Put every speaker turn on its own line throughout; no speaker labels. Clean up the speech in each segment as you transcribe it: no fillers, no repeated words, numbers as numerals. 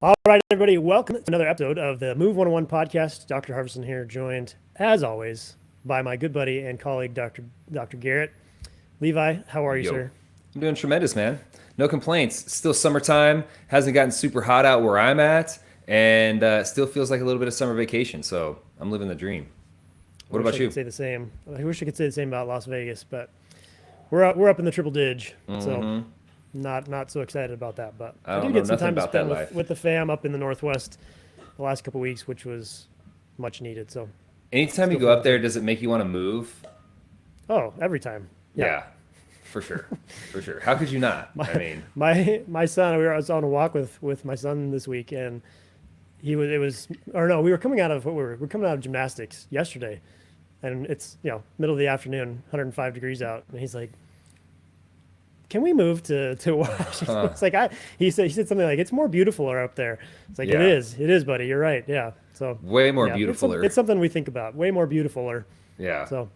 All right, everybody, welcome to another episode of the Move 101 podcast. Dr. Harvison here, joined, as always, by my good buddy and colleague, Dr. Garrett. Levi, how are you,
Yo,
sir?
I'm doing tremendous, man. No complaints. It's still summertime. Hasn't gotten super hot out where I'm at, and still feels like a little bit of summer vacation. So I'm living the dream.
I
What
wish
about
I could
you?
say the same. I wish I could say the same about Las Vegas, but we're up in the triple dig, so not so excited about that. But
I
I
don't
did
know
get some
nothing
time to
about that
spend with,
life.
with the fam up in the Northwest the last couple weeks, which was much needed. So
Anytime you
still
go
feeling
up there,
good.
does it make you want to move?
Oh, every time. Yeah.
Yeah, for sure, for sure. How could you not?
My
I mean,
my son, I was on a walk with my son this week, and we were coming out of we're coming out of gymnastics yesterday, and it's middle of the afternoon, 105 degrees out, and he's like, can we move to Washington?
huh?
It's like he said something like, it's more beautiful up there. It's like,
Yeah,
it is, buddy, you're right. Yeah. So
way more
yeah,
beautifuler.
it's something we think about, way more beautifuler.
Yeah.
So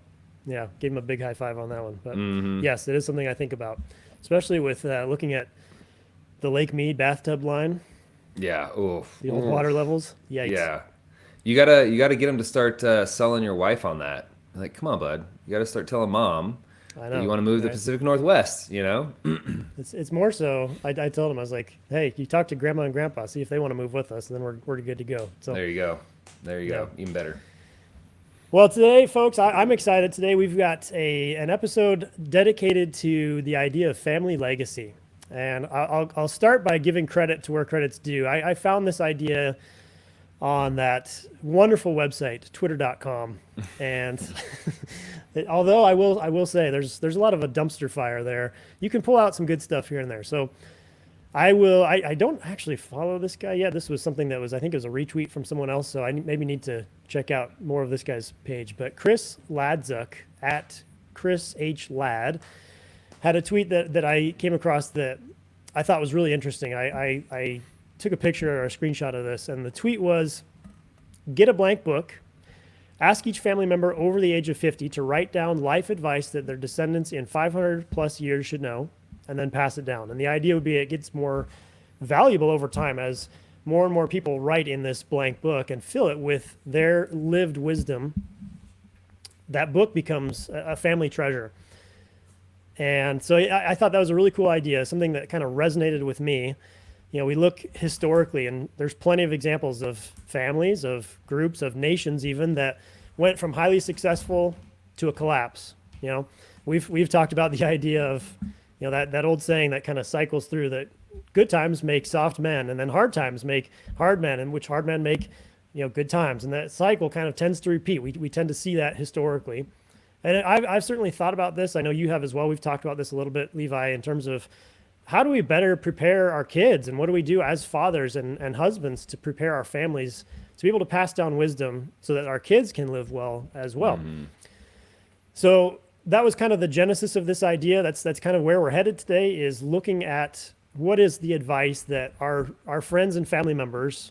yeah, gave him a big high five on that one. But
Mm-hmm.
yes, it is something I think about, especially with looking at the Lake Mead bathtub line,
Yeah. Oof.
the old water
Oof.
levels. Yikes.
Yeah. You gotta get him to start selling your wife on that. Like, come on, bud. You gotta start telling mom
I
that you
know,
want to move to the
right?
Pacific Northwest. You know?
It's more so. I told him, I was like, hey, you talk to grandma and grandpa, see if they want to move with us, and then we're good to go. So
There you go. There you
yeah.
go. Even better.
Well, today, folks, I'm excited. Today we've got an episode dedicated to the idea of family legacy, and I'll start by giving credit to where credit's due. I found this idea on that wonderful website, twitter.com. And although I will say there's a lot of a dumpster fire there, you can pull out some good stuff here and there. So I don't actually follow this guy yet. This was something that I think it was a retweet from someone else. So I maybe need to check out more of this guy's page. But Chris Ladzuk at Chris H. Ladd had a tweet that I came across that I thought was really interesting. I took a picture or a screenshot of this, and the tweet was, get a blank book, ask each family member over the age of 50 to write down life advice that their descendants in 500 plus years should know, and then pass it down. And the idea would be it gets more valuable over time as more and more people write in this blank book and fill it with their lived wisdom. That book becomes a family treasure. And so I thought that was a really cool idea, something that kind of resonated with me. We look historically, and there's plenty of examples of families, of groups, of nations even that went from highly successful to a collapse. We've talked about the idea of that old saying that kind of cycles through, that good times make soft men, and then hard times make hard men, and which hard men make good times, and that cycle kind of tends to repeat. We tend to see that historically, and I've certainly thought about this. I know you have as well. We've talked about this a little bit, Levi, in terms of how do we better prepare our kids, and what do we do as fathers and husbands to prepare our families to be able to pass down wisdom so that our kids can live well as well. So that was kind of the genesis of this idea. That's kind of where we're headed today, is looking at what is the advice that our friends and family members,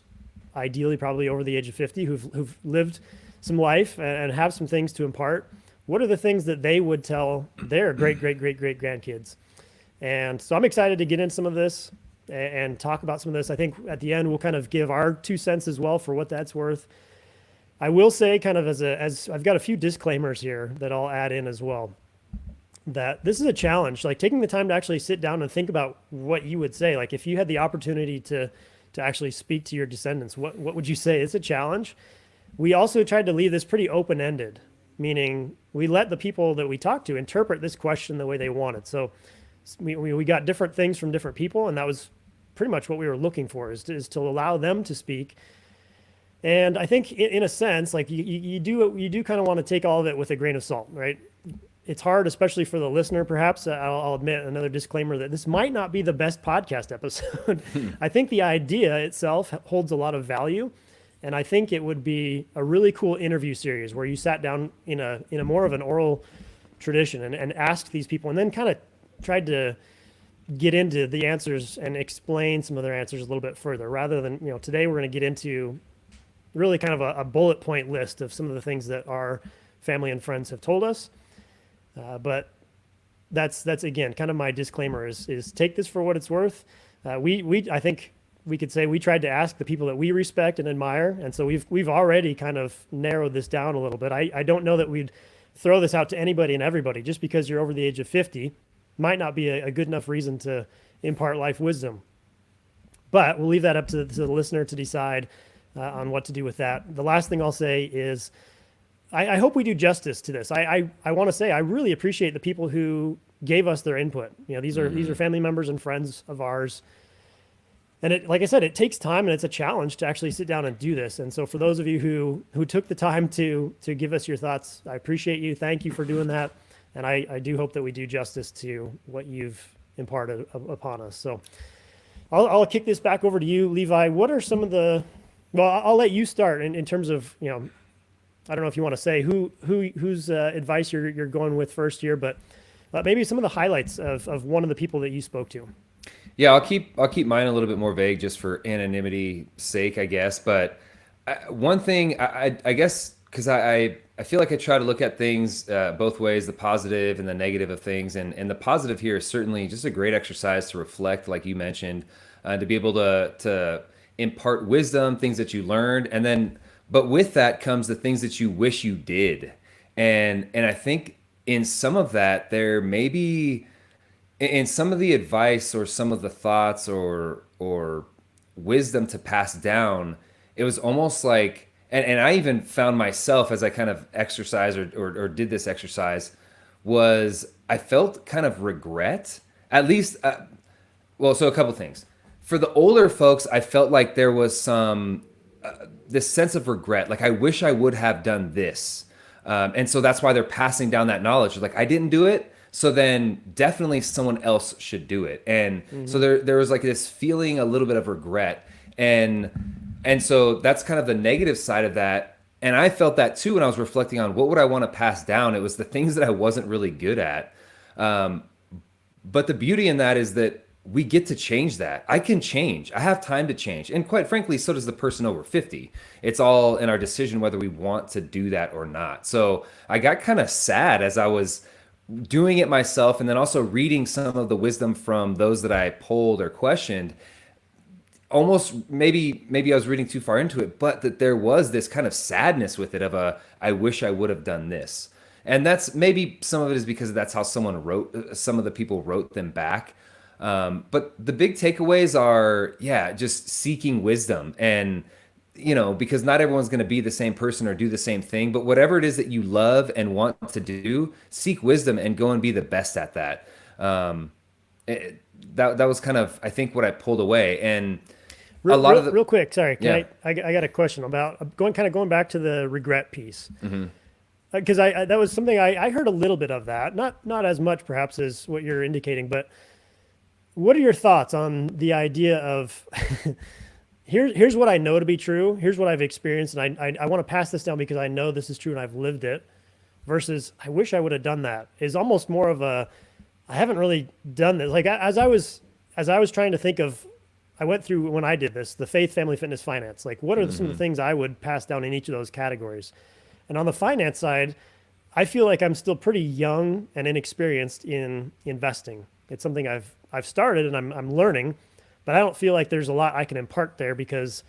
ideally probably over the age of 50, who've lived some life and have some things to impart, what are the things that they would tell their great grandkids? And so I'm excited to get into some of this and talk about some of this. I think at the end we'll kind of give our 2 cents as well for what that's worth. I will say, kind of as I've got a few disclaimers here that I'll add in as well, that this is a challenge. Like, taking the time to actually sit down and think about what you would say. Like, if you had the opportunity to actually speak to your descendants, what would you say? It's a challenge. We also tried to leave this pretty open-ended, meaning we let the people that we talk to interpret this question the way they wanted. So we got different things from different people, and that was pretty much what we were looking for, is to allow them to speak. And I think in a sense, like, you do kind of want to take all of it with a grain of salt, right? It's hard, especially for the listener, perhaps. I'll admit, another disclaimer, that this might not be the best podcast episode. I think the idea itself holds a lot of value. And I think it would be a really cool interview series where you sat down in a more of an oral tradition and asked these people, and then kind of tried to get into the answers and explain some of their answers a little bit further, rather than, today we're going to get into really kind of a bullet point list of some of the things that our family and friends have told us. But that's again, kind of my disclaimer is take this for what it's worth. We I think we could say we tried to ask the people that we respect and admire, and so we've already kind of narrowed this down a little bit. I don't know that we'd throw this out to anybody and everybody. Just because you're over the age of 50 might not be a good enough reason to impart life wisdom. But we'll leave that up to the listener to decide on what to do with that. The last thing I'll say is I hope we do justice to this. I want to say I really appreciate the people who gave us their input. You know, these are family members and friends of ours. And it, like I said, it takes time and it's a challenge to actually sit down and do this. And so for those of you who took the time to give us your thoughts, I appreciate you. Thank you for doing that. And I do hope that we do justice to what you've imparted upon us. So I'll kick this back over to you, Levi. What are some of well, I'll let you start in terms of, you know, I don't know if you want to say whose advice you're going with first here, but maybe some of the highlights of one of the people that you spoke to.
Yeah, I'll keep mine a little bit more vague just for anonymity sake, I guess. But one thing I guess, because I feel like I try to look at things both ways, the positive and the negative of things. And the positive here is certainly just a great exercise to reflect, like you mentioned, to be able to impart wisdom, things that you learned, and then, but with that comes the things that you wish you did. And I think in some of that, there may be, in some of the advice or some of the thoughts or wisdom to pass down, it was almost like, and I even found myself as I kind of exercised or did this exercise, was I felt kind of regret, at least, well, so a couple things. For the older folks, I felt like there was some, this sense of regret, like I wish I would have done this. And so that's why they're passing down that knowledge. Like I didn't do it, so then definitely someone else should do it. And so there was like this feeling a little bit of regret. And so that's kind of the negative side of that. And I felt that too when I was reflecting on what would I want to pass down. It was the things that I wasn't really good at. But the beauty in that is that we get to change that. I can change. I have time to change. And quite frankly, so does the person over 50. It's all in our decision whether we want to do that or not. So I got kind of sad as I was doing it myself and then also reading some of the wisdom from those that I polled or questioned. Almost maybe I was reading too far into it, but that there was this kind of sadness with it of I wish I would have done this. And that's maybe some of it is because that's how some of the people wrote them back. But the big takeaways are, yeah, just seeking wisdom and, you know, because not everyone's going to be the same person or do the same thing, but whatever it is that you love and want to do, seek wisdom and go and be the best at that. That was kind of, I think, what I pulled away. And
real quick, sorry,
yeah.
I got a question about going back to the regret piece. Because that was something I heard a little bit of that, not as much perhaps as what you're indicating, but what are your thoughts on the idea of here's what I know to be true, here's what I've experienced, and I want to pass this down because I know this is true and I've lived it, versus I wish I would have done that, is almost more of a I haven't really done this. Like as I was trying to think of, I went through when I did this, the faith, family, fitness, finance. Like what are some of the things I would pass down in each of those categories? And on the finance side, I feel like I'm still pretty young and inexperienced in investing. It's something I've started and I'm learning, but I don't feel like there's a lot I can impart there because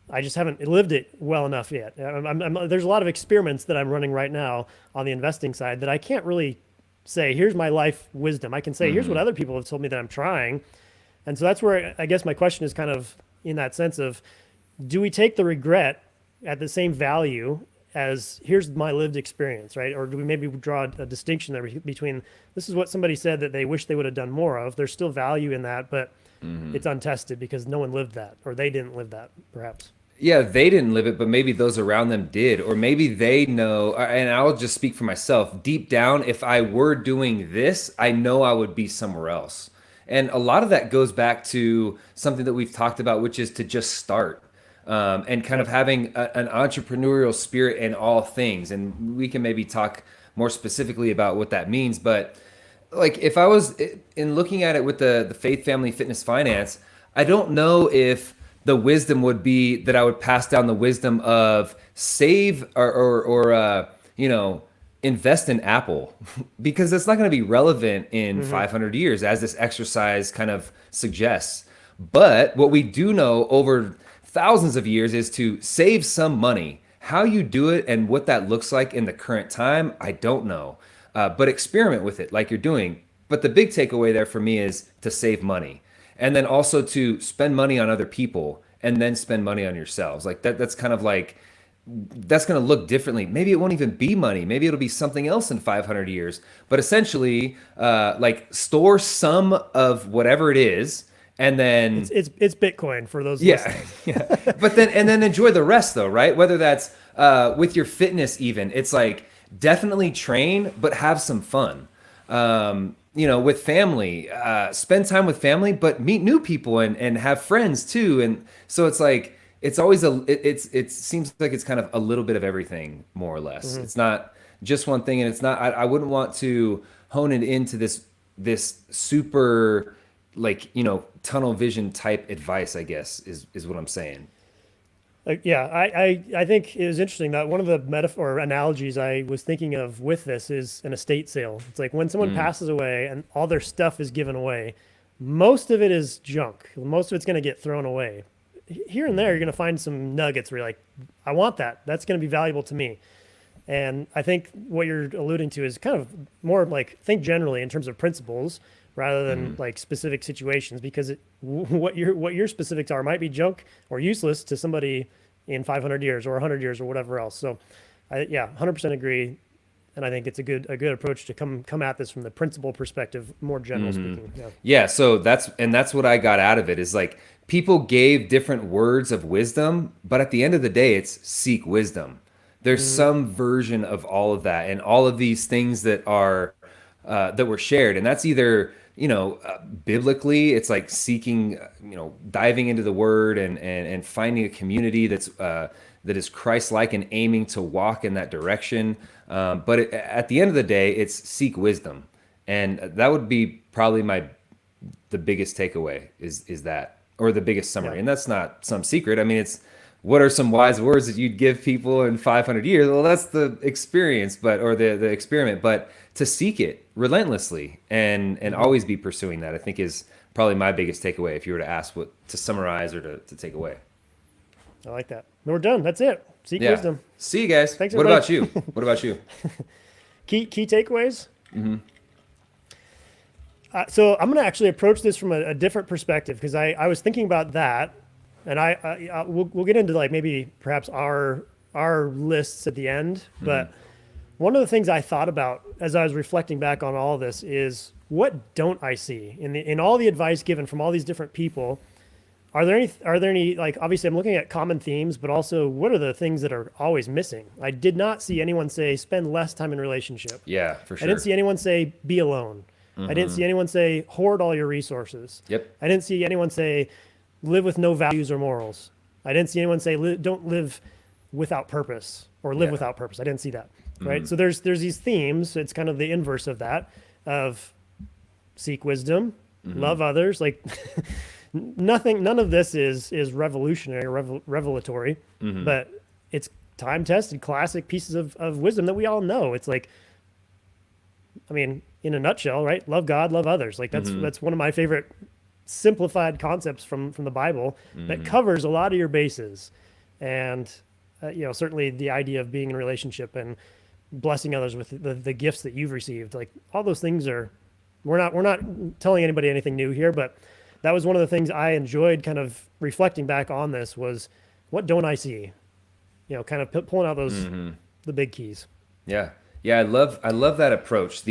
I just haven't lived it well enough yet. There's a lot of experiments that I'm running right now on the investing side that I can't really say, here's my life wisdom. I can say, here's what other people have told me that I'm trying. And so that's where I guess my question is kind of in that sense of, do we take the regret at the same value as here's my lived experience, right? Or do we maybe draw a distinction there between this is what somebody said that they wish they would have done more of. There's still value in that, but it's untested because no one lived that, or they didn't live that, perhaps.
Yeah, they didn't live it, but maybe those around them did, or maybe they know, and I'll just speak for myself. Deep down, if I were doing this, I know I would be somewhere else. And a lot of that goes back to something that we've talked about, which is to just start. And kind of having an entrepreneurial spirit in all things. And we can maybe talk more specifically about what that means. But like if I was in looking at it with the faith, family, fitness, finance, I don't know if the wisdom would be that I would pass down the wisdom of save or invest in Apple because it's not going to be relevant in 500 years as this exercise kind of suggests. But what we do know over thousands of years is to save some money. How you do it and what that looks like in the current time, I don't know. But experiment with it like you're doing. But the big takeaway there for me is to save money. And then also to spend money on other people and then spend money on yourselves. Like that's kind of like that's going to look differently. Maybe it won't even be money. Maybe it'll be something else in 500 years. But essentially, like store some of whatever it is, and then
It's Bitcoin for those
yeah,
listening.
yeah. But then enjoy the rest though, right? Whether that's with your fitness, even it's like definitely train, but have some fun. With family, spend time with family, but meet new people and have friends too. And so it's like it's always it seems like it's kind of a little bit of everything, more or less. It's not just one thing, and it's not. I wouldn't want to hone it into this super like tunnel vision type advice, I guess is what I'm saying.
Yeah, I think it was interesting that one of the metaphor analogies I was thinking of with this is an estate sale. It's like when someone passes away and all their stuff is given away, most of it is junk. Most of it's going to get thrown away. Here and there, you're going to find some nuggets where you're like, I want that. That's going to be valuable to me. And I think what you're alluding to is kind of more like think generally in terms of principles rather than like specific situations, because what your specifics are might be junk or useless to somebody in 500 years or 100 years or whatever else. So, 100% agree, and I think it's a good approach to come at this from the principle perspective, more general speaking. Yeah.
Yeah, so that's what I got out of it is like people gave different words of wisdom, but at the end of the day, it's seek wisdom. There's some version of all of that and all of these things that are that were shared, and that's either biblically, it's like seeking, diving into the Word and finding a community that is Christ-like and aiming to walk in that direction. But at the end of the day, it's seek wisdom, and that would be probably the biggest takeaway is that, or the biggest summary.
Yeah.
And that's not some secret. I mean, it's what are some wise words that you'd give people in 500 years? Well, that's the experience, or the experiment. But to seek it relentlessly and always be pursuing that, I think is probably my biggest takeaway. If you were to ask what to summarize or to take away.
I like that. No, we're done. That's it. Seek wisdom.
See you guys.
Thanks,
what
everybody.
about you? What about you?
Key takeaways. So I'm going to actually approach this from a different perspective, because I was thinking about that, and we'll get into like maybe perhaps our lists at the end. But one of the things I thought about as I was reflecting back on all of this is, what don't I see in all the advice given from all these different people? Are there any like, obviously I'm looking at common themes, but also what are the things that are always missing? I did not see anyone say spend less time in relationship.
Yeah, for sure.
I didn't see anyone say be alone. I didn't see anyone say hoard all your resources.
Yep.
I didn't see anyone say live with no values or morals. I didn't see anyone say don't live without purpose or live without purpose. I didn't see that. Right. So there's these themes. It's kind of the inverse of that, of seek wisdom, love others. Like none of this is revolutionary or revelatory, but it's time tested classic pieces of wisdom that we all know. It's like, I mean, in a nutshell, right? Love God, love others. Like that's one of my favorite simplified concepts from the Bible that covers a lot of your bases. And, certainly the idea of being in a relationship and blessing others with the gifts that you've received, like all those things we're not telling anybody anything new here, but that was one of the things I enjoyed kind of reflecting back on this was, what don't I see? Kind of pulling out those, the big keys.
Yeah. Yeah. I love that approach.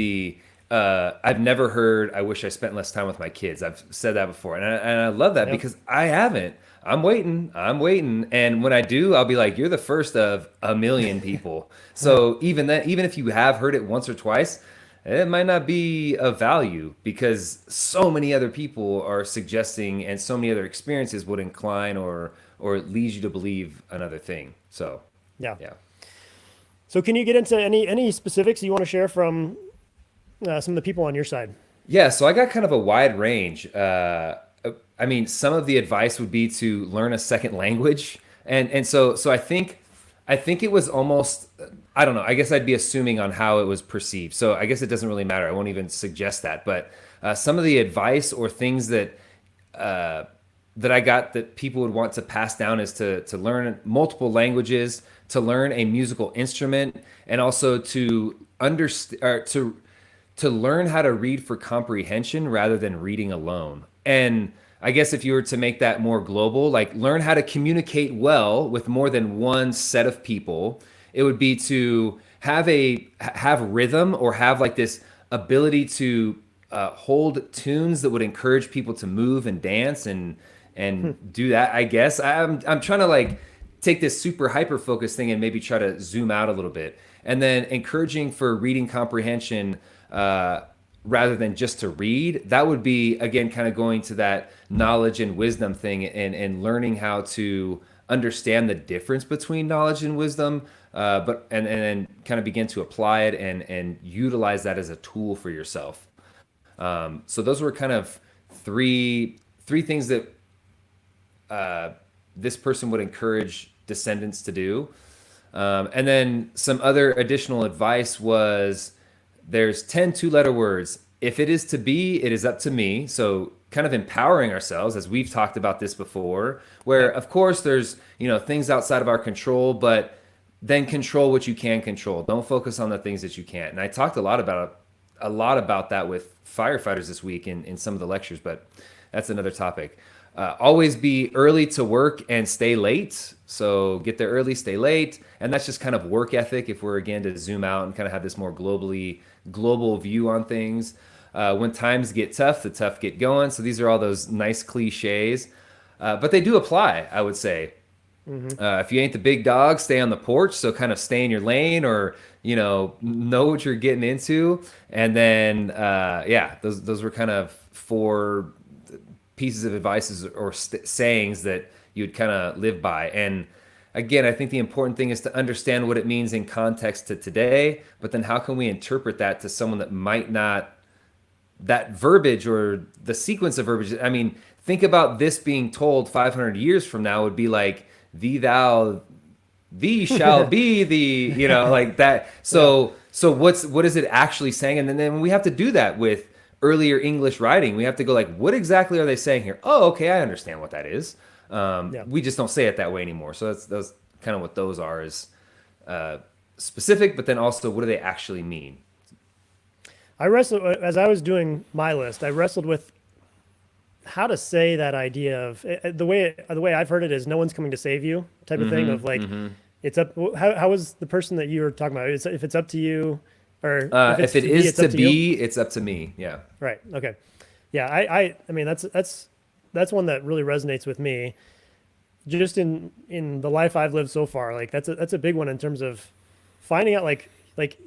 I've never heard, I wish I spent less time with my kids. I've said that before. And I love that because I haven't. I'm waiting. And when I do, I'll be like, you're the first of a million people. So even if you have heard it once or twice, it might not be of value because so many other people are suggesting and so many other experiences would incline or lead you to believe another thing. So,
yeah. So can you get into any specifics you want to share from some of the people on your side?
Yeah, so I got kind of a wide range. I mean, some of the advice would be to learn a second language, and so I think it was almost, I don't know. I guess I'd be assuming on how it was perceived. So I guess it doesn't really matter. I won't even suggest that. But some of the advice or things that that I got that people would want to pass down is to learn multiple languages, to learn a musical instrument, and also to understand or to learn how to read for comprehension rather than reading alone. And I guess if you were to make that more global, like learn how to communicate well with more than one set of people, it would be to have rhythm or have like this ability to hold tunes that would encourage people to move and dance and do that. I guess I'm trying to like take this super hyper focused thing and maybe try to zoom out a little bit, and then encouraging for reading comprehension rather than just to read. That would be again kind of going to that knowledge and wisdom thing, and learning how to understand the difference between knowledge and wisdom, but and then kind of begin to apply it and utilize that as a tool for yourself. So those were kind of three things that this person would encourage descendants to do. And then some other additional advice was there's 10 two-letter words. If it is to be, it is up to me. So kind of empowering ourselves, as we've talked about this before, where of course there's, things outside of our control, but then control what you can control. Don't focus on the things that you can't. And I talked a lot about that with firefighters this week in some of the lectures, but that's another topic. Always be early to work and stay late. So get there early, stay late. And that's just kind of work ethic if we're again to zoom out and kind of have this more global view on things. When times get tough, the tough get going. So these are all those nice cliches, but they do apply, I would say. If you ain't the big dog, stay on the porch. So kind of stay in your lane, or know what you're getting into. And then those were kind of four pieces of advice or sayings that you'd kind of live by. And again, I think the important thing is to understand what it means in context to today, but then how can we interpret that to someone that might not, that verbiage or the sequence of verbiage. I mean, think about this being told 500 years from now would be like, thee shall be the, like that. So what is it actually saying? And then we have to do that with earlier English writing. We have to go like, what exactly are they saying here? Oh, okay, I understand what that is. We just don't say it that way anymore. So that's kind of what those are, is specific, but then also what do they actually mean?
I wrestled, as I was doing my list, I wrestled with how to say that idea of the way I've heard it is no one's coming to save you type of thing, of like, it's up. How was the person that you were talking about? If it's up to you, or
if it is to be, it's up to me. Yeah.
Right. Okay. Yeah. I mean, that's one that really resonates with me. Just in the life I've lived so far, like that's a big one in terms of finding out like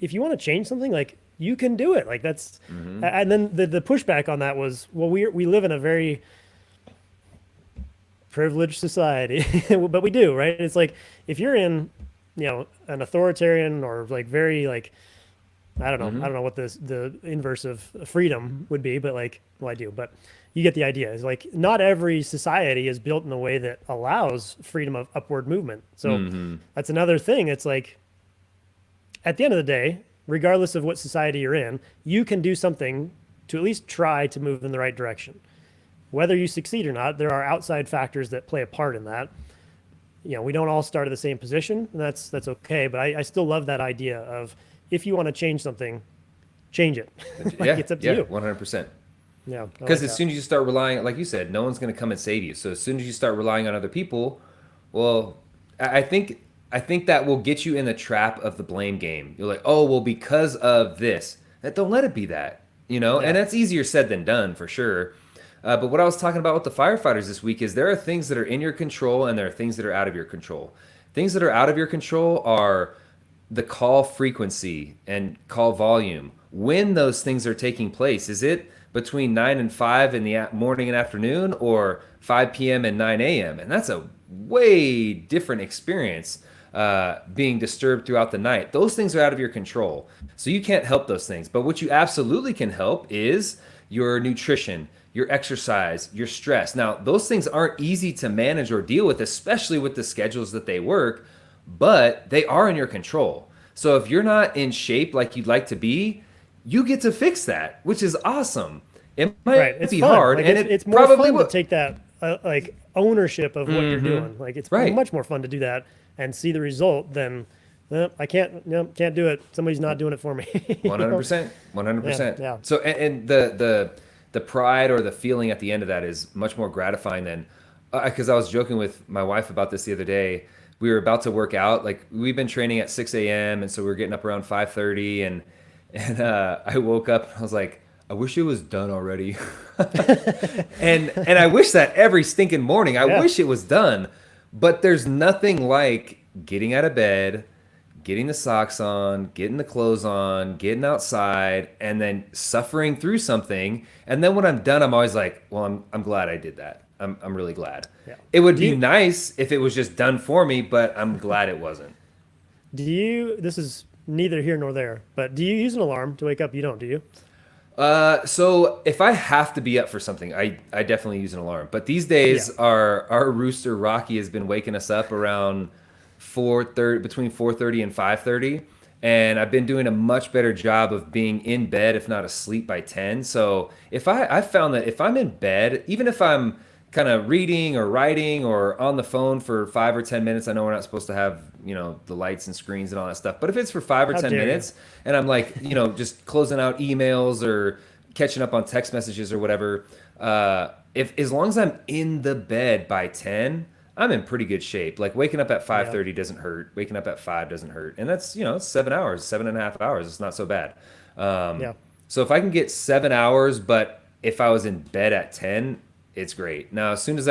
if you want to change something, like you can do it. Like that's, and then the pushback on that was, well, we live in a very privileged society, but we do, right? It's like if you're in, an authoritarian or like very like, I don't know what the inverse of freedom would be, but like, well, I do, but you get the idea. It's like not every society is built in a way that allows freedom of upward movement. So that's another thing. It's like at the end of the day, regardless of what society you're in, you can do something to at least try to move in the right direction. Whether you succeed or not, there are outside factors that play a part in that. We don't all start at the same position, and that's okay. But I still love that idea of if you want to change something, change it. It's up to you.
100%.
Yeah.
Because as soon as you start relying, like you said, no one's going to come and save you. So as soon as you start relying on other people, well, I think that will get you in the trap of the blame game. You're like, oh, well, because of this. Don't let it be that,
Yeah.
And that's easier said than done for sure. But what I was talking about with the firefighters this week is there are things that are in your control and there are things that are out of your control. Things that are out of your control are the call frequency and call volume. When those things are taking place, is it between 9 and 5 in the morning and afternoon, or 5 p.m. and 9 a.m.? And that's a way different experience, being disturbed throughout the night. Those things are out of your control. So you can't help those things. But what you absolutely can help is your nutrition, your exercise, your stress. Now, those things aren't easy to manage or deal with, especially with the schedules that they work, but they are in your control. So if you're not in shape like you'd like to be, you get to fix that, which is awesome. It might be
fun.
hard,
like
and
it's
it
more
probably
fun
will
to take that like ownership of what you're doing. Like it's
Right.
much more fun to do that and see the result than I can't, can't do it. Somebody's not doing it for me.
One hundred percent, one hundred
Yeah,
percent.
yeah,
So, and the pride or the feeling at the end of that is much more gratifying than because I was joking with my wife about this the other day. We were about to work out. Like we've been training at 6 a.m. and so we were getting up around 5:30, and I woke up and I was like, I wish it was done already. And I wish that every stinking morning. I
yeah,
wish it was done. But there's nothing like getting out of bed, getting the socks on, getting the clothes on, getting outside, and then suffering through something. And then when I'm done, I'm always like, well, I'm glad I did that. I'm really glad.
yeah.
It would
Do
be
you
nice if it was just done for me, but I'm glad it wasn't.
do you? This is neither here nor there, but do you use an alarm to wake up? You don't, do you?
So if I have to be up for something, I definitely use an alarm. But these
Yeah.
days, our rooster Rocky has been waking us up around 4:30, between 4:30 and 5:30, and I've been doing a much better job of being in bed, if not asleep, by 10. So if I found that if I'm in bed, even if I'm kind of reading or writing or on the phone for 5 or 10 minutes, I know we're not supposed to have the lights and screens and all that stuff, but if it's for five or
How
ten
dare you?
minutes and I'm like just closing out emails or catching up on text messages or whatever, if as long as I'm in the bed by 10, I'm in pretty good shape. Like waking up at
Yeah,
5:30 doesn't hurt. Waking up at 5 doesn't hurt. And that's, it's 7 hours, 7.5 hours. It's not so bad. Um,
yeah.
so if I can get 7 hours, but if I was in bed at 10, it's great. Now, as soon as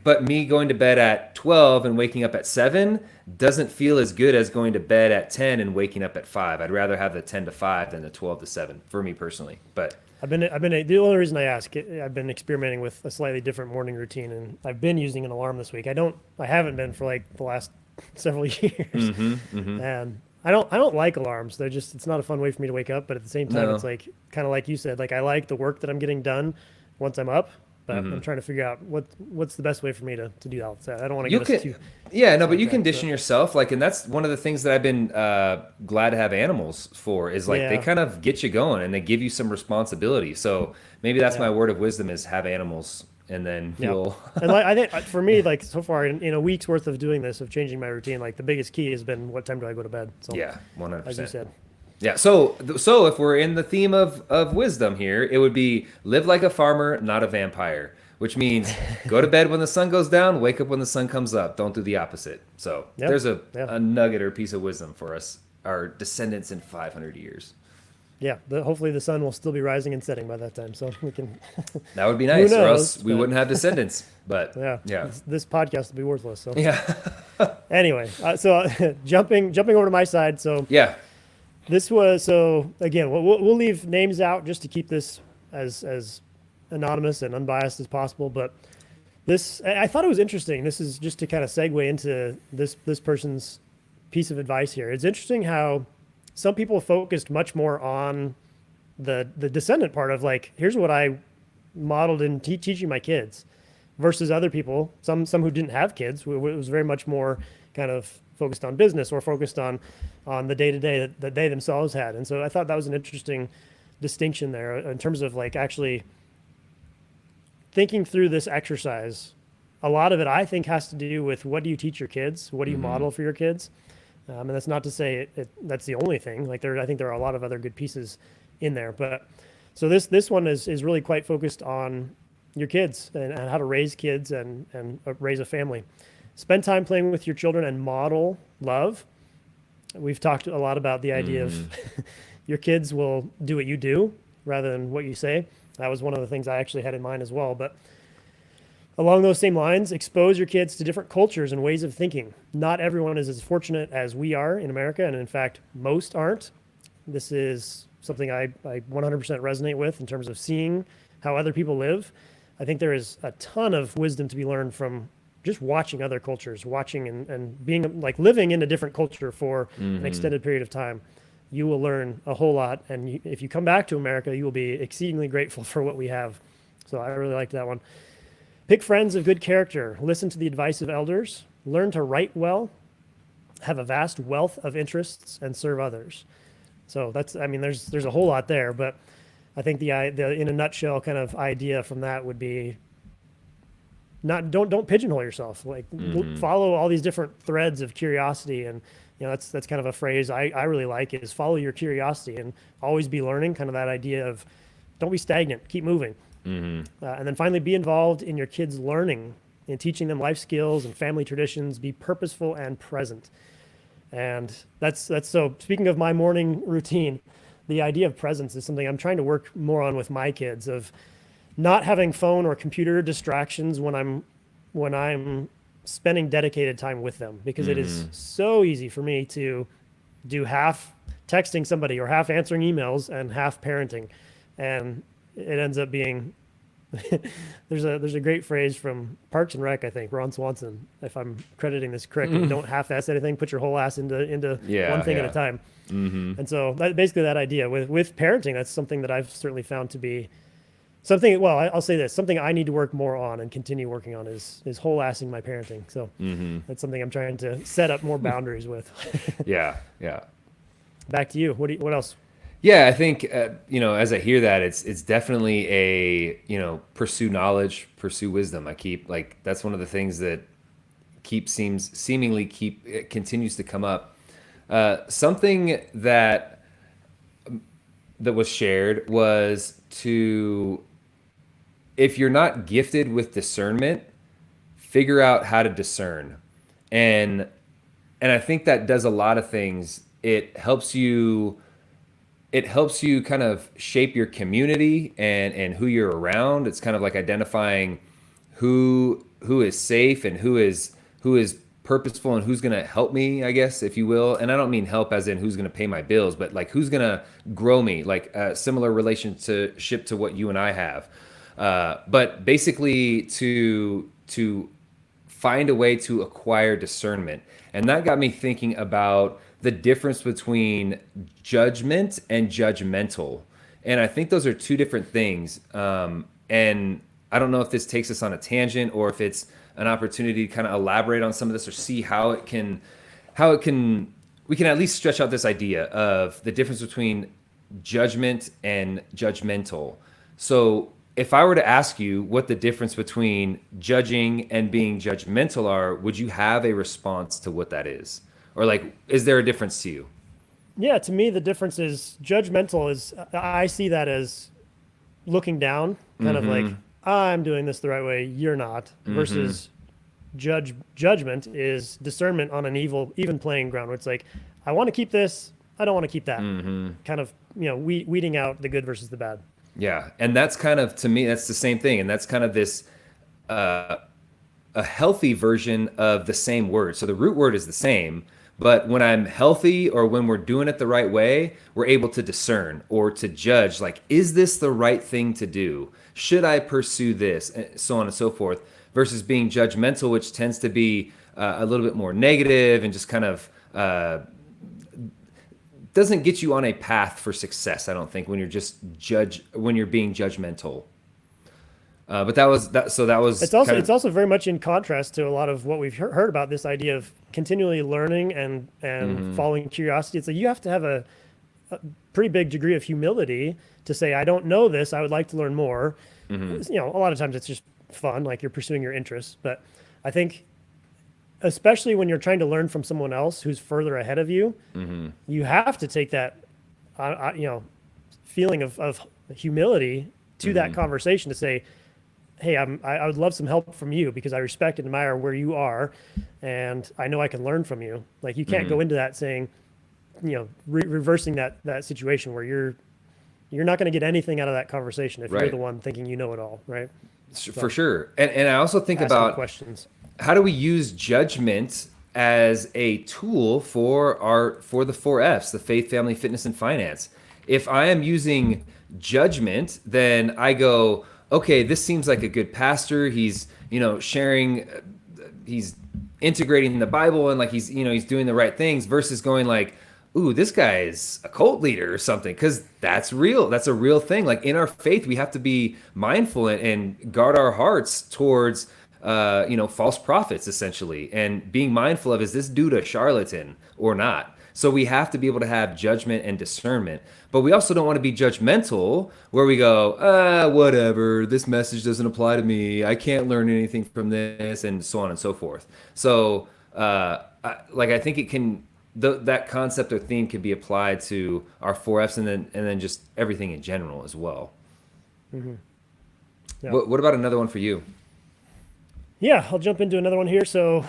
but me going to bed at 12 and waking up at 7 doesn't feel as good as going to bed at 10 and waking up at 5. I'd rather have the 10 to 5 than the 12 to 7 for me personally. But
The only reason I ask, I've been experimenting with a slightly different morning routine, and I've been using an alarm this week. I haven't been for like the last several years, and I don't like alarms. It's not a fun way for me to wake up. But at the same time,
no.
it's like kind of like you said, like I like the work that I'm getting done once I'm up, but I'm trying to figure out what's the best way for me to do that. So I don't want to
You
get us
can,
too
yeah, no, but you
sidetracked. But
condition yourself, like, and that's one of the things that I've been glad to have animals for is like they
yeah,
kind of get you going and they give you some responsibility. So maybe that's
yeah.
my word of wisdom is have animals, and then
Yeah.
you'll.
And like I think for me, like so far in a week's worth of doing this, of changing my routine, like the biggest key has been what time do I go to bed? So
Yeah, one hundred
as you
percent.
said,
Yeah. So if we're in the theme of wisdom here, it would be live like a farmer, not a vampire, which means go to bed when the sun goes down, wake up when the sun comes up. Don't do the opposite. So
yeah,
there's a,
yeah,
a nugget or piece of wisdom for us, our descendants in 500 years.
yeah. Hopefully the sun will still be rising and setting by that time, so we can.
That would be
Who
nice, or
knows?
else we
But
wouldn't have descendants. But
yeah,
yeah,
this podcast will be worthless. So
yeah,
anyway, jumping over to my side. So
yeah.
this was so again, we'll leave names out just to keep this as anonymous and unbiased as possible, but. I thought it was interesting. This is just to kind of segue into this person's piece of advice here. It's interesting how some people focused much more on the descendant part of like, here's what I modeled in teaching my kids, versus other people, some who didn't have kids, it was very much more kind of focused on business or focused on the day to day that they themselves had. And so I thought that was an interesting distinction there in terms of like actually thinking through this exercise. A lot of it, I think, has to do with what do you teach your kids? What do you model for your kids? And that's not to say that's the only thing. Like I think there are a lot of other good pieces in there. But so this one is really quite focused on your kids and how to raise kids and raise a family. Spend time playing with your children and model love. We've talked a lot about the idea of your kids will do what you do rather than what you say. That was one of the things I actually had in mind as well. But along those same lines, expose your kids to different cultures and ways of thinking. Not everyone is as fortunate as we are in America, and in fact, most aren't. This is something I 100% resonate with in terms of seeing how other people live. I think there is a ton of wisdom to be learned from just watching other cultures, watching and being like living in a different culture for an extended period of time. You will learn a whole lot. And if you come back to America, you will be exceedingly grateful for what we have. So I really liked that one. Pick friends of good character. Listen to the advice of elders. Learn to write well. Have a vast wealth of interests and serve others. So there's a whole lot there, but I think the in a nutshell kind of idea from that would be not don't pigeonhole yourself. Like follow all these different threads of curiosity, and that's kind of a phrase I really like, is follow your curiosity and always be learning. Kind of that idea of don't be stagnant, keep moving. And then finally, be involved in your kids' learning and teaching them life skills and family traditions. Be purposeful and present. And that's so. Speaking of my morning routine, the idea of presence is something I'm trying to work more on with my kids, of not having phone or computer distractions when I'm spending dedicated time with them, because it is so easy for me to do half texting somebody or half answering emails and half parenting, and it ends up being there's a great phrase from Parks and Rec, I think, Ron Swanson, if I'm crediting this correctly. Don't half-ass anything, put your whole ass into one thing at a time. And so basically that idea with parenting, that's something that I've certainly found to be something. Well, I'll say this, something I need to work more on and continue working on is whole-assing my parenting. So that's something I'm trying to set up more boundaries with.
Yeah.
Back to you. What else?
Yeah, I think as I hear that, it's definitely a pursue knowledge, pursue wisdom. That's one of the things that it continues to come up. Something that was shared was if you're not gifted with discernment, figure out how to discern, and I think that does a lot of things. It helps you kind of shape your community and who you're around. It's kind of like identifying who is safe and who is purposeful and who's going to help me, I guess, if you will. And I don't mean help as in who's going to pay my bills, but like who's going to grow me, like a similar relationship to what you and I have. But basically to find a way to acquire discernment. And that got me thinking about the difference between judgment and judgmental. And I think those are two different things. And I don't know if this takes us on a tangent or if it's an opportunity to kind of elaborate on some of this or see how we can at least stretch out this idea of the difference between judgment and judgmental. So if I were to ask you what the difference between judging and being judgmental are, would you have a response to what that is? Or like, is there a difference to you?
Yeah, to me, the difference is judgmental I see that as looking down, kind of like, I'm doing this the right way, you're not, versus judgment is discernment on an even playing ground, where it's like, I want to keep this, I don't want to keep that. Kind of, weeding out the good versus the bad.
Yeah, and that's kind of, to me, that's the same thing. And that's kind of this, a healthy version of the same word. So the root word is the same, but when I'm healthy or when we're doing it the right way, we're able to discern or to judge, like, is this the right thing to do? Should I pursue this? And so on and so forth, versus being judgmental, which tends to be a little bit more negative and just kind of doesn't get you on a path for success, I don't think, when you're being judgmental. But that was that. So that was.
It's also very much in contrast to a lot of what we've heard about this idea of continually learning and following curiosity. It's like you have to have a pretty big degree of humility to say, I don't know this, I would like to learn more. A lot of times it's just fun, like you're pursuing your interests. But I think, especially when you're trying to learn from someone else who's further ahead of you, you have to take that, feeling of humility to that conversation to say, hey, I would love some help from you because I respect and admire where you are, and I know I can learn from you. Like you can't go into that saying, reversing that situation where you're not going to get anything out of that conversation if you're the one thinking you know it all, right?
For sure. And I also think about
questions.
How do we use judgment as a tool for the 4Fs, the faith, family, fitness, and finance? If I am using judgment, then I go, okay, this seems like a good pastor. He's, sharing, he's integrating the Bible and like he's doing the right things, versus going like, ooh, this guy is a cult leader or something, because that's real. That's a real thing. Like in our faith, we have to be mindful and guard our hearts towards, false prophets, essentially, and being mindful of, is this dude a charlatan or not? So we have to be able to have judgment and discernment. But we also don't want to be judgmental where we go, whatever, this message doesn't apply to me. I can't learn anything from this, and so on and so forth. So, I think it can, that concept or theme can be applied to our 4Fs and then just everything in general as well.
Yeah.
What about another one for you?
Yeah, I'll jump into another one here. So,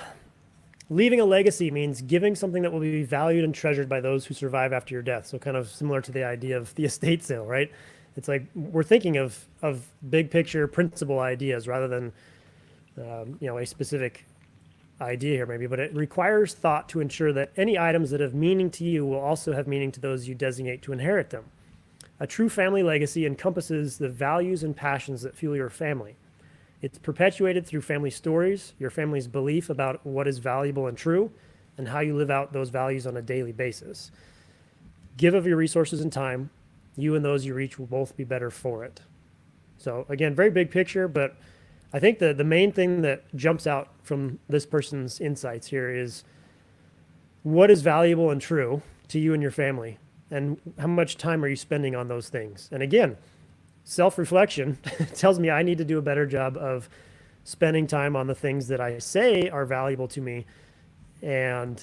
leaving a legacy means giving something that will be valued and treasured by those who survive after your death. So, kind of similar to the idea of the estate sale, right? It's like we're thinking of big picture principle ideas rather than a specific idea here maybe, but it requires thought to ensure that any items that have meaning to you will also have meaning to those you designate to inherit them. A true family legacy encompasses the values and passions that fuel your family. It's perpetuated through family stories, your family's belief about what is valuable and true, and how you live out those values on a daily basis. Give of your resources and time. You and those you reach will both be better for it. So again, very big picture, but I think the main thing that jumps out from this person's insights here is what is valuable and true to you and your family, and how much time are you spending on those things? And again, self-reflection tells me I need to do a better job of spending time on the things that I say are valuable to me and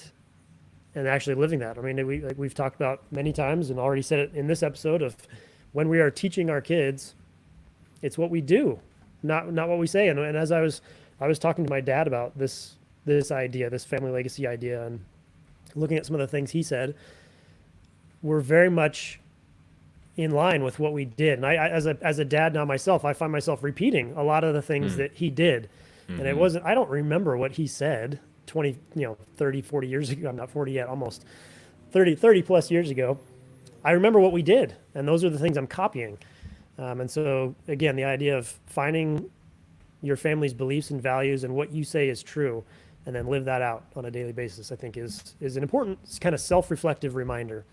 actually living that. I mean, we've talked about many times and already said it in this episode of when we are teaching our kids, it's what we do, not what we say. And as I was talking to my dad about this idea, this family legacy idea, and looking at some of the things he said, we're very much in line with what we did. And I as a dad now myself, I find myself repeating a lot of the things that he did. Mm-hmm. And I don't remember what he said 20, 30, 40 years ago. I'm not 40 yet, almost 30 plus years ago. I remember what we did. And those are the things I'm copying. And so again, the idea of finding your family's beliefs and values and what you say is true, and then live that out on a daily basis, I think is an important kind of self-reflective reminder.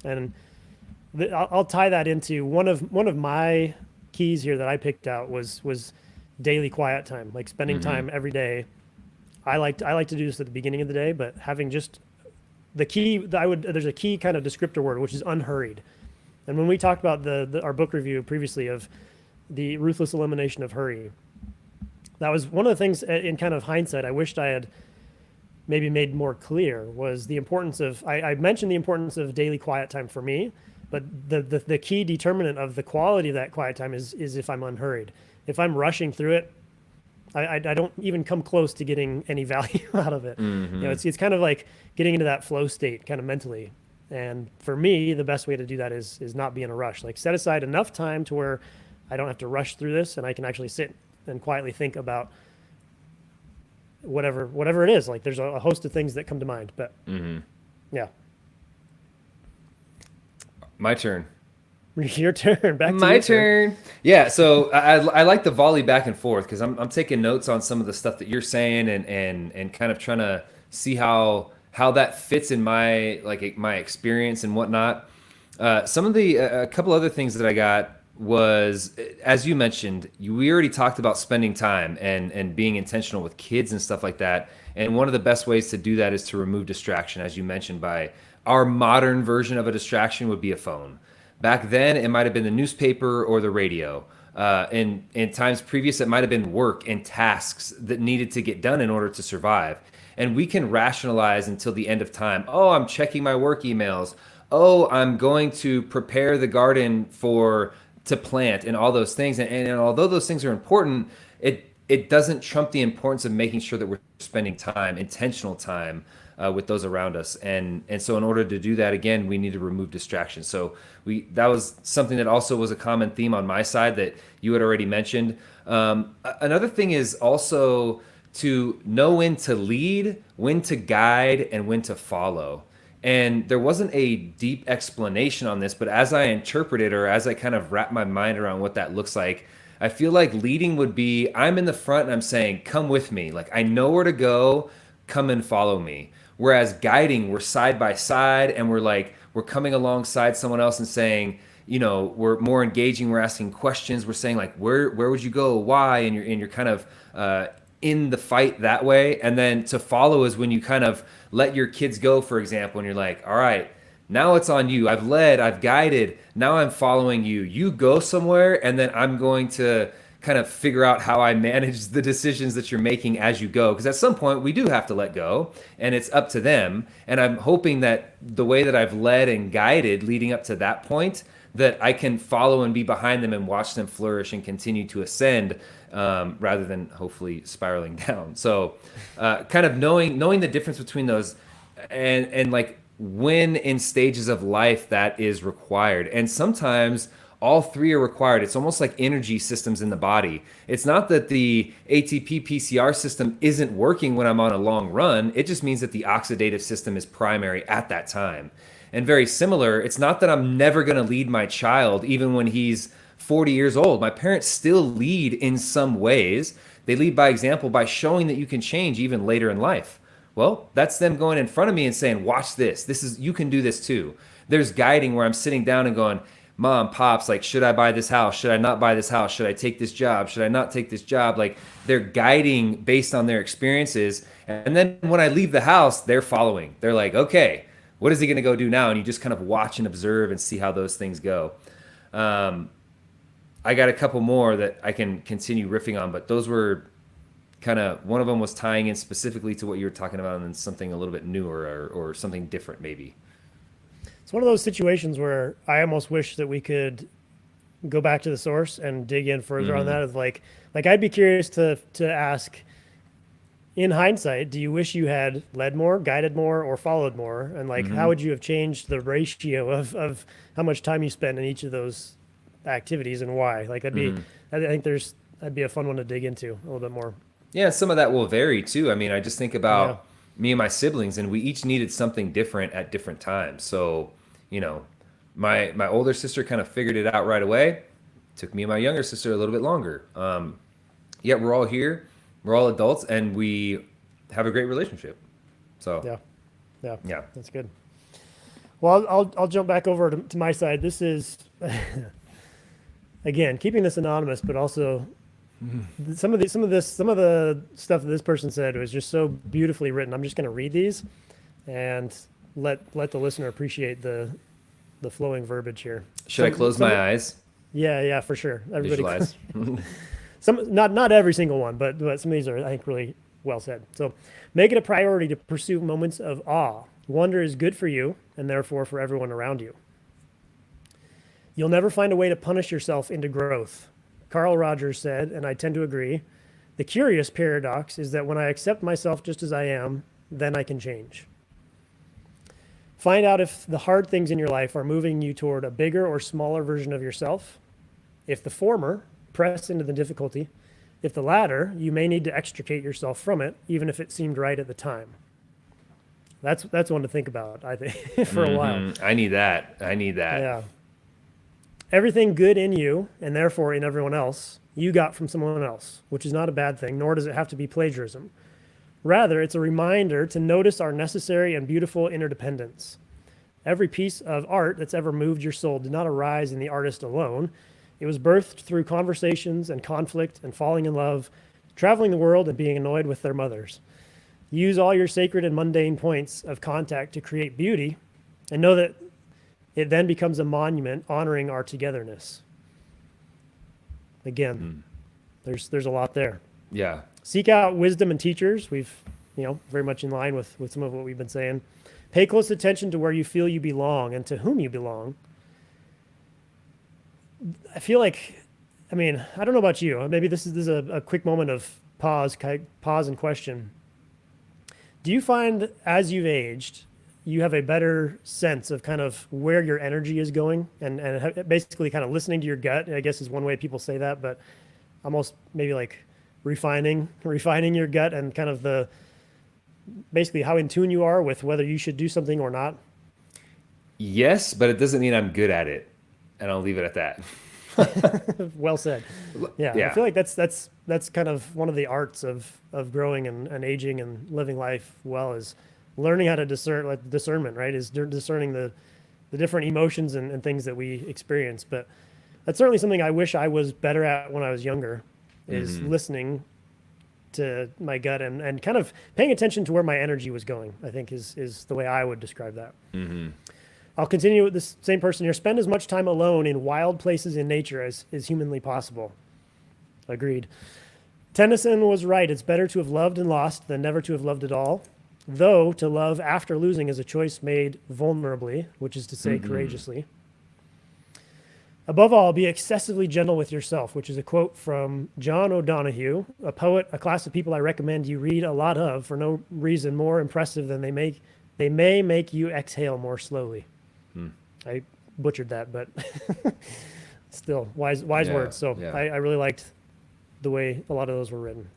And I'll tie that into one of my keys here that I picked out was daily quiet time, like spending time every day. I like to do this at the beginning of the day, but having just the key, there's a key kind of descriptor word, which is unhurried. And when we talked about our book review previously of the ruthless elimination of hurry, that was one of the things in kind of hindsight I wished I had maybe made more clear, was the importance of, I mentioned the importance of daily quiet time for me, but the key determinant of the quality of that quiet time is if I'm unhurried. If I'm rushing through it, I don't even come close to getting any value out of it. Mm-hmm. It's kind of like getting into that flow state kind of mentally. And for me, the best way to do that is not be in a rush. Like set aside enough time to where I don't have to rush through this, and I can actually sit and quietly think about whatever it is. Like there's a host of things that come to mind, but yeah.
My turn.
Your turn. Back to
my
your
turn. Yeah. So I like the volley back and forth because I'm taking notes on some of the stuff that you're saying and kind of trying to see how that fits in my experience and whatnot. Some of a couple other things that I got was, as you mentioned, we already talked about spending time and being intentional with kids and stuff like that. And one of the best ways to do that is to remove distraction, as you mentioned. By our modern version of a distraction would be a phone. Back then, it might have been the newspaper or the radio. In times previous, it might have been work and tasks that needed to get done in order to survive. And we can rationalize until the end of time. Oh, I'm checking my work emails. Oh, I'm going to prepare the garden to plant and all those things. And although those things are important, it doesn't trump the importance of making sure that we're spending time, intentional time, with those around us. And so in order to do that, again, we need to remove distractions. So that was something that also was a common theme on my side that you had already mentioned. Another thing is also to know when to lead, when to guide, and when to follow. And there wasn't a deep explanation on this, but as I interpret it, or as I kind of wrap my mind around what that looks like, I feel like leading would be, I'm in the front and I'm saying, come with me. Like, I know where to go, come and follow me. Whereas guiding, we're side by side and we're coming alongside someone else and saying, we're more engaging, we're asking questions, we're saying like, where would you go, why? And you're kind of in the fight that way. And then to follow is when you kind of let your kids go, for example, and you're like, all right, now it's on you. I've led, I've guided. Now I'm following you. You go somewhere, and then I'm going to kind of figure out how I manage the decisions that you're making as you go. Because at some point, we do have to let go, and it's up to them. And I'm hoping that the way that I've led and guided leading up to that point, that I can follow and be behind them and watch them flourish and continue to ascend, rather than hopefully spiraling down. So, kind of knowing the difference between those, and like when in stages of life that is required. And sometimes all three are required. It's almost like energy systems in the body. It's not that the ATP PCR system isn't working when I'm on a long run. It just means that the oxidative system is primary at that time. And very similar, it's not that I'm never going to lead my child even when he's 40 years old. My parents still lead in some ways. They lead by example by showing that you can change even later in life. Well, that's them going in front of me and saying, watch this. This is, you can do this too. There's guiding where I'm sitting down and going, Mom, Pops, like, should I buy this house? Should I not buy this house? Should I take this job? Should I not take this job? Like, they're guiding based on their experiences. And then when I leave the house, they're following. They're like, okay, what is he going to go do now? And you just kind of watch and observe and see how those things go. I got a couple more that I can continue riffing on, but those were kind of, one of them was tying in specifically to what you were talking about, and then something a little bit newer, or something different maybe.
It's one of those situations where I almost wish that we could go back to the source and dig in further on that. Of like I'd be curious to ask, in hindsight, do you wish you had led more, guided more, or followed more? And like, how would you have changed the ratio of how much time you spend in each of those activities and why? Like, that'd be, I think that'd be a fun one to dig into a little bit more.
Yeah, some of that will vary too. I mean, I just think about me and my siblings, and we each needed something different at different times. So, my older sister kind of figured it out right away. Took me and my younger sister a little bit longer. Yet we're all here, we're all adults, and we have a great relationship. So yeah,
that's good. Well, I'll jump back over to my side. This is again, keeping this anonymous, but also some of the stuff that this person said was just so beautifully written. I'm just going to read these and let the listener appreciate the flowing verbiage here.
Should I close my eyes?
Yeah, for sure. Everybody,
Visualize.
not every single one, but some of these are, I think, really well said. So, make it a priority to pursue moments of awe. Wonder is good for you, and therefore for everyone around you. You'll never find a way to punish yourself into growth. Carl Rogers said, and I tend to agree, the curious paradox is that when I accept myself just as I am, then I can change. Find out if the hard things in your life are moving you toward a bigger or smaller version of yourself. If the former, press into the difficulty. If the latter, you may need to extricate yourself from it, even if it seemed right at the time. That's one to think about, I think, for a while.
I need that.
Yeah. Everything good in you, and therefore in everyone else, you got from someone else, which is not a bad thing, nor does it have to be plagiarism. Rather, it's a reminder to notice our necessary and beautiful interdependence. Every piece of art that's ever moved your soul did not arise in the artist alone. It was birthed through conversations and conflict and falling in love, traveling the world and being annoyed with their mothers. Use all your sacred and mundane points of contact to create beauty, and know that it then becomes a monument honoring our togetherness. Again, there's a lot there.
Yeah.
Seek out wisdom and teachers. We've, very much in line with some of what we've been saying. Pay close attention to where you feel you belong and to whom you belong. I feel like, I don't know about you. Maybe this is a quick moment of pause and question. Do you find as you've aged, you have a better sense of kind of where your energy is going, and basically kind of listening to your gut, I guess is one way people say that, but almost maybe like refining your gut and kind of basically how in tune you are with whether you should do something or not?
Yes, but it doesn't mean I'm good at it. And I'll leave it at that.
Well said. Yeah. I feel like that's kind of one of the arts of growing and aging and living life well, is learning how to discern, like discernment, right? Is discerning the different emotions and things that we experience. But that's certainly something I wish I was better at when I was younger, is listening to my gut and kind of paying attention to where my energy was going, I think is the way I would describe that. I'll continue with this same person here. Spend as much time alone in wild places in nature as is humanly possible. Agreed. Tennyson was right. It's better to have loved and lost than never to have loved at all. Though to love after losing is a choice made vulnerably, which is to say courageously. Above all, be excessively gentle with yourself, which is a quote from John O'Donohue, a poet, a class of people I recommend you read a lot of for no reason more impressive than they may make you exhale more slowly. I butchered that, but still wise words. So I really liked the way a lot of those were written.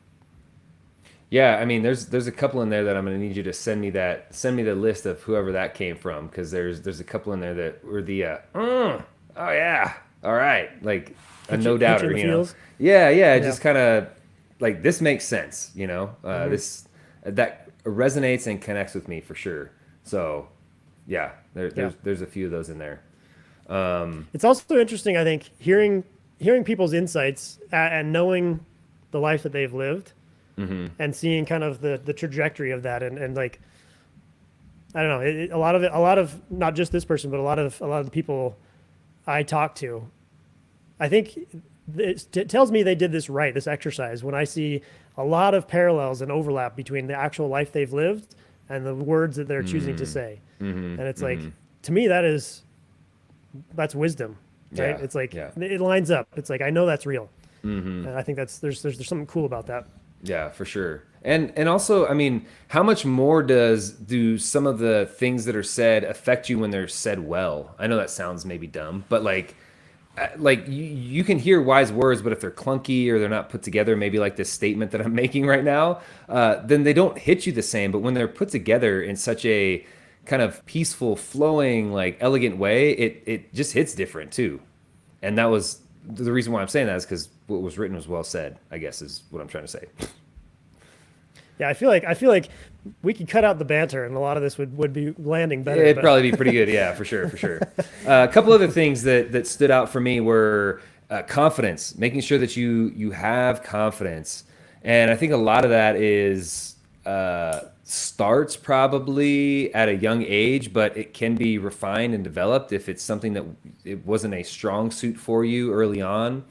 Yeah, I mean, there's a couple in there that I'm going to need you to send me the list of whoever that came from, because there's a couple in there that were the oh yeah, all right, like a no doubter, you know. Yeah, just kind of like this makes sense, you know. This that resonates and connects with me for sure. So yeah, there's a few of those in there.
It's also interesting, I think, hearing people's insights and knowing the life that they've lived. And seeing kind of the trajectory of that and like, I don't know, a lot of not just this person, but a lot of the people I talk to, I think it tells me they did this right, this exercise, when I see a lot of parallels and overlap between the actual life they've lived and the words that they're choosing to say. And it's like, to me, that's wisdom, right? It's like, it lines up. It's like, I know that's real. And I think there's something cool about that.
Yeah, for sure. And also, I mean, how much more do some of the things that are said affect you when they're said well? I know that sounds maybe dumb, but like you can hear wise words, but if they're clunky or they're not put together, maybe like this statement that I'm making right now, then they don't hit you the same. But when they're put together in such a kind of peaceful, flowing, like elegant way, it just hits different too. And that was the reason why I'm saying that is because what was written was well said, I guess, is what I'm trying to say.
Yeah, I feel like we could cut out the banter and a lot of this would be landing better.
It'd probably be pretty good. Yeah, for sure. A couple other things that stood out for me were confidence, making sure that you have confidence. And I think a lot of that is starts probably at a young age, but it can be refined and developed if it's something that it wasn't a strong suit for you early on.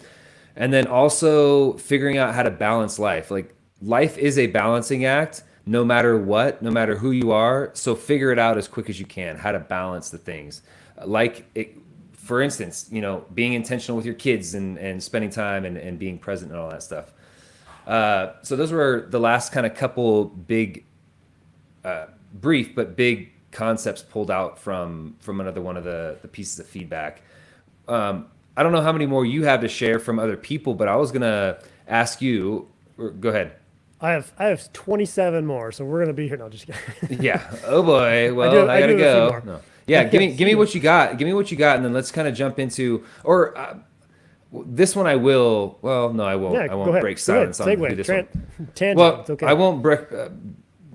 And then also figuring out how to balance life. Like life is a balancing act, no matter what, no matter who you are. So figure it out as quick as you can, how to balance the things. For instance, you know, being intentional with your kids and spending time and being present and all that stuff. So those were the last kind of couple big, brief but big concepts pulled out from another one of the pieces of feedback. I don't know how many more you have to share from other people, but I was gonna ask you. Go ahead.
I have 27 more, so we're gonna be here. No, just kidding.
Yeah. Oh boy. Well, I gotta go. No. Yeah. Give me what you got. Give me what you got, and then let's kind of jump into this one. I will. Well, no, I won't.
Yeah,
I won't break silence on
Segue.
this one.
Tangent.
Well,
it's okay.
I won't break.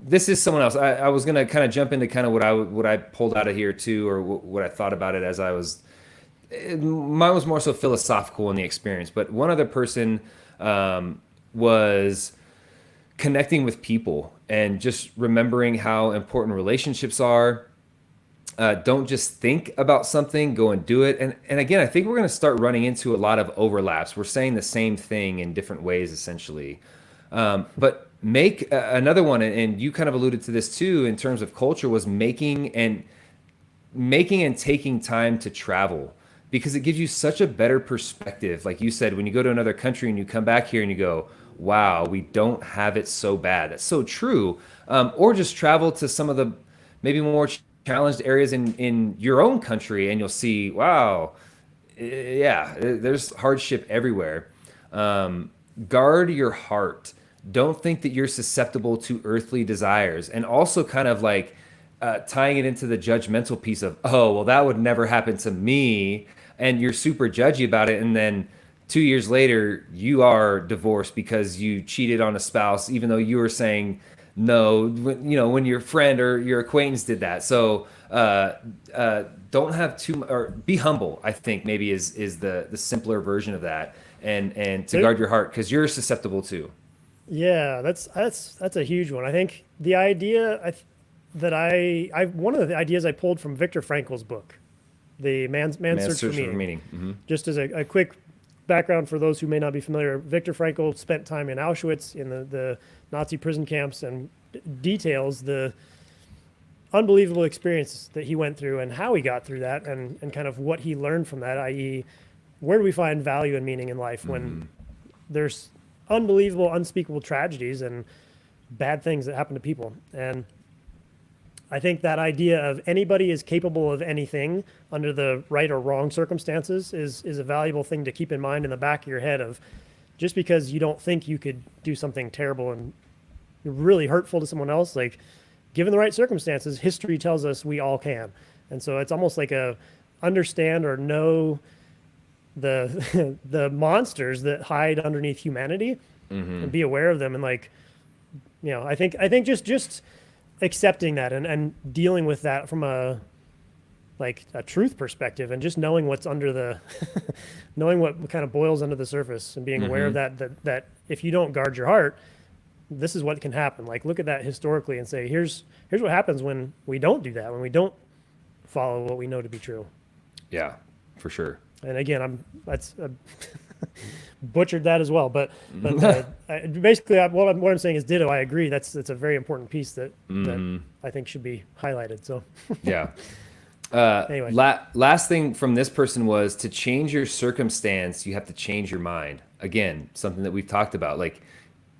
This is someone else. I was gonna kind of jump into kind of what I pulled out of here too, or what I thought about it as I was. Mine was more so philosophical in the experience, but one other person was connecting with people and just remembering how important relationships are. Don't just think about something, go and do it. And again, I think we're going to start running into a lot of overlaps. We're saying the same thing in different ways, essentially. But make another one, and you kind of alluded to this too, in terms of culture, was making and taking time to travel, because it gives you such a better perspective. Like you said, when you go to another country and you come back here and you go, wow, we don't have it so bad. That's so true. Or just travel to some of the maybe more challenged areas in your own country and you'll see, wow, yeah, there's hardship everywhere. Guard your heart. Don't think that you're susceptible to earthly desires. And also kind of like tying it into the judgmental piece of, oh, well, that would never happen to me. And you're super judgy about it. And then 2 years later, you are divorced because you cheated on a spouse, even though you were saying no, when your friend or your acquaintance did that. So don't have too, or be humble, I think maybe is the simpler version of that. And to guard your heart, because you're susceptible too.
Yeah, that's a huge one. I think the idea that I one of the ideas I pulled from Viktor Frankl's book, the Man's
Man's
Search for
search for
Meaning.
meaning.
Just as a quick background for those who may not be familiar, Viktor Frankl spent time in Auschwitz in the Nazi prison camps and details the unbelievable experience that he went through and how he got through that and kind of what he learned from that, i.e., where do we find value and meaning in life when there's unbelievable, unspeakable tragedies and bad things that happen to people. And I think that idea of anybody is capable of anything under the right or wrong circumstances is a valuable thing to keep in mind in the back of your head of just because you don't think you could do something terrible and really hurtful to someone else, like given the right circumstances, history tells us we all can. And so it's almost like a understand or know the the monsters that hide underneath humanity and be aware of them. And like, I think just accepting that and dealing with that from a truth perspective and just knowing what's under the knowing what kind of boils under the surface and being aware of that if you don't guard your heart, this is what can happen. Like look at that historically and say, here's what happens when we don't do that, when we don't follow what we know to be true.
Yeah, for sure.
And again, that's butchered that as well. But basically, what I'm saying is ditto. I agree. That's a very important piece that I think should be highlighted. So
yeah.
Anyway,
Last thing from this person was to change your circumstance, you have to change your mind. Again, something that we've talked about. Like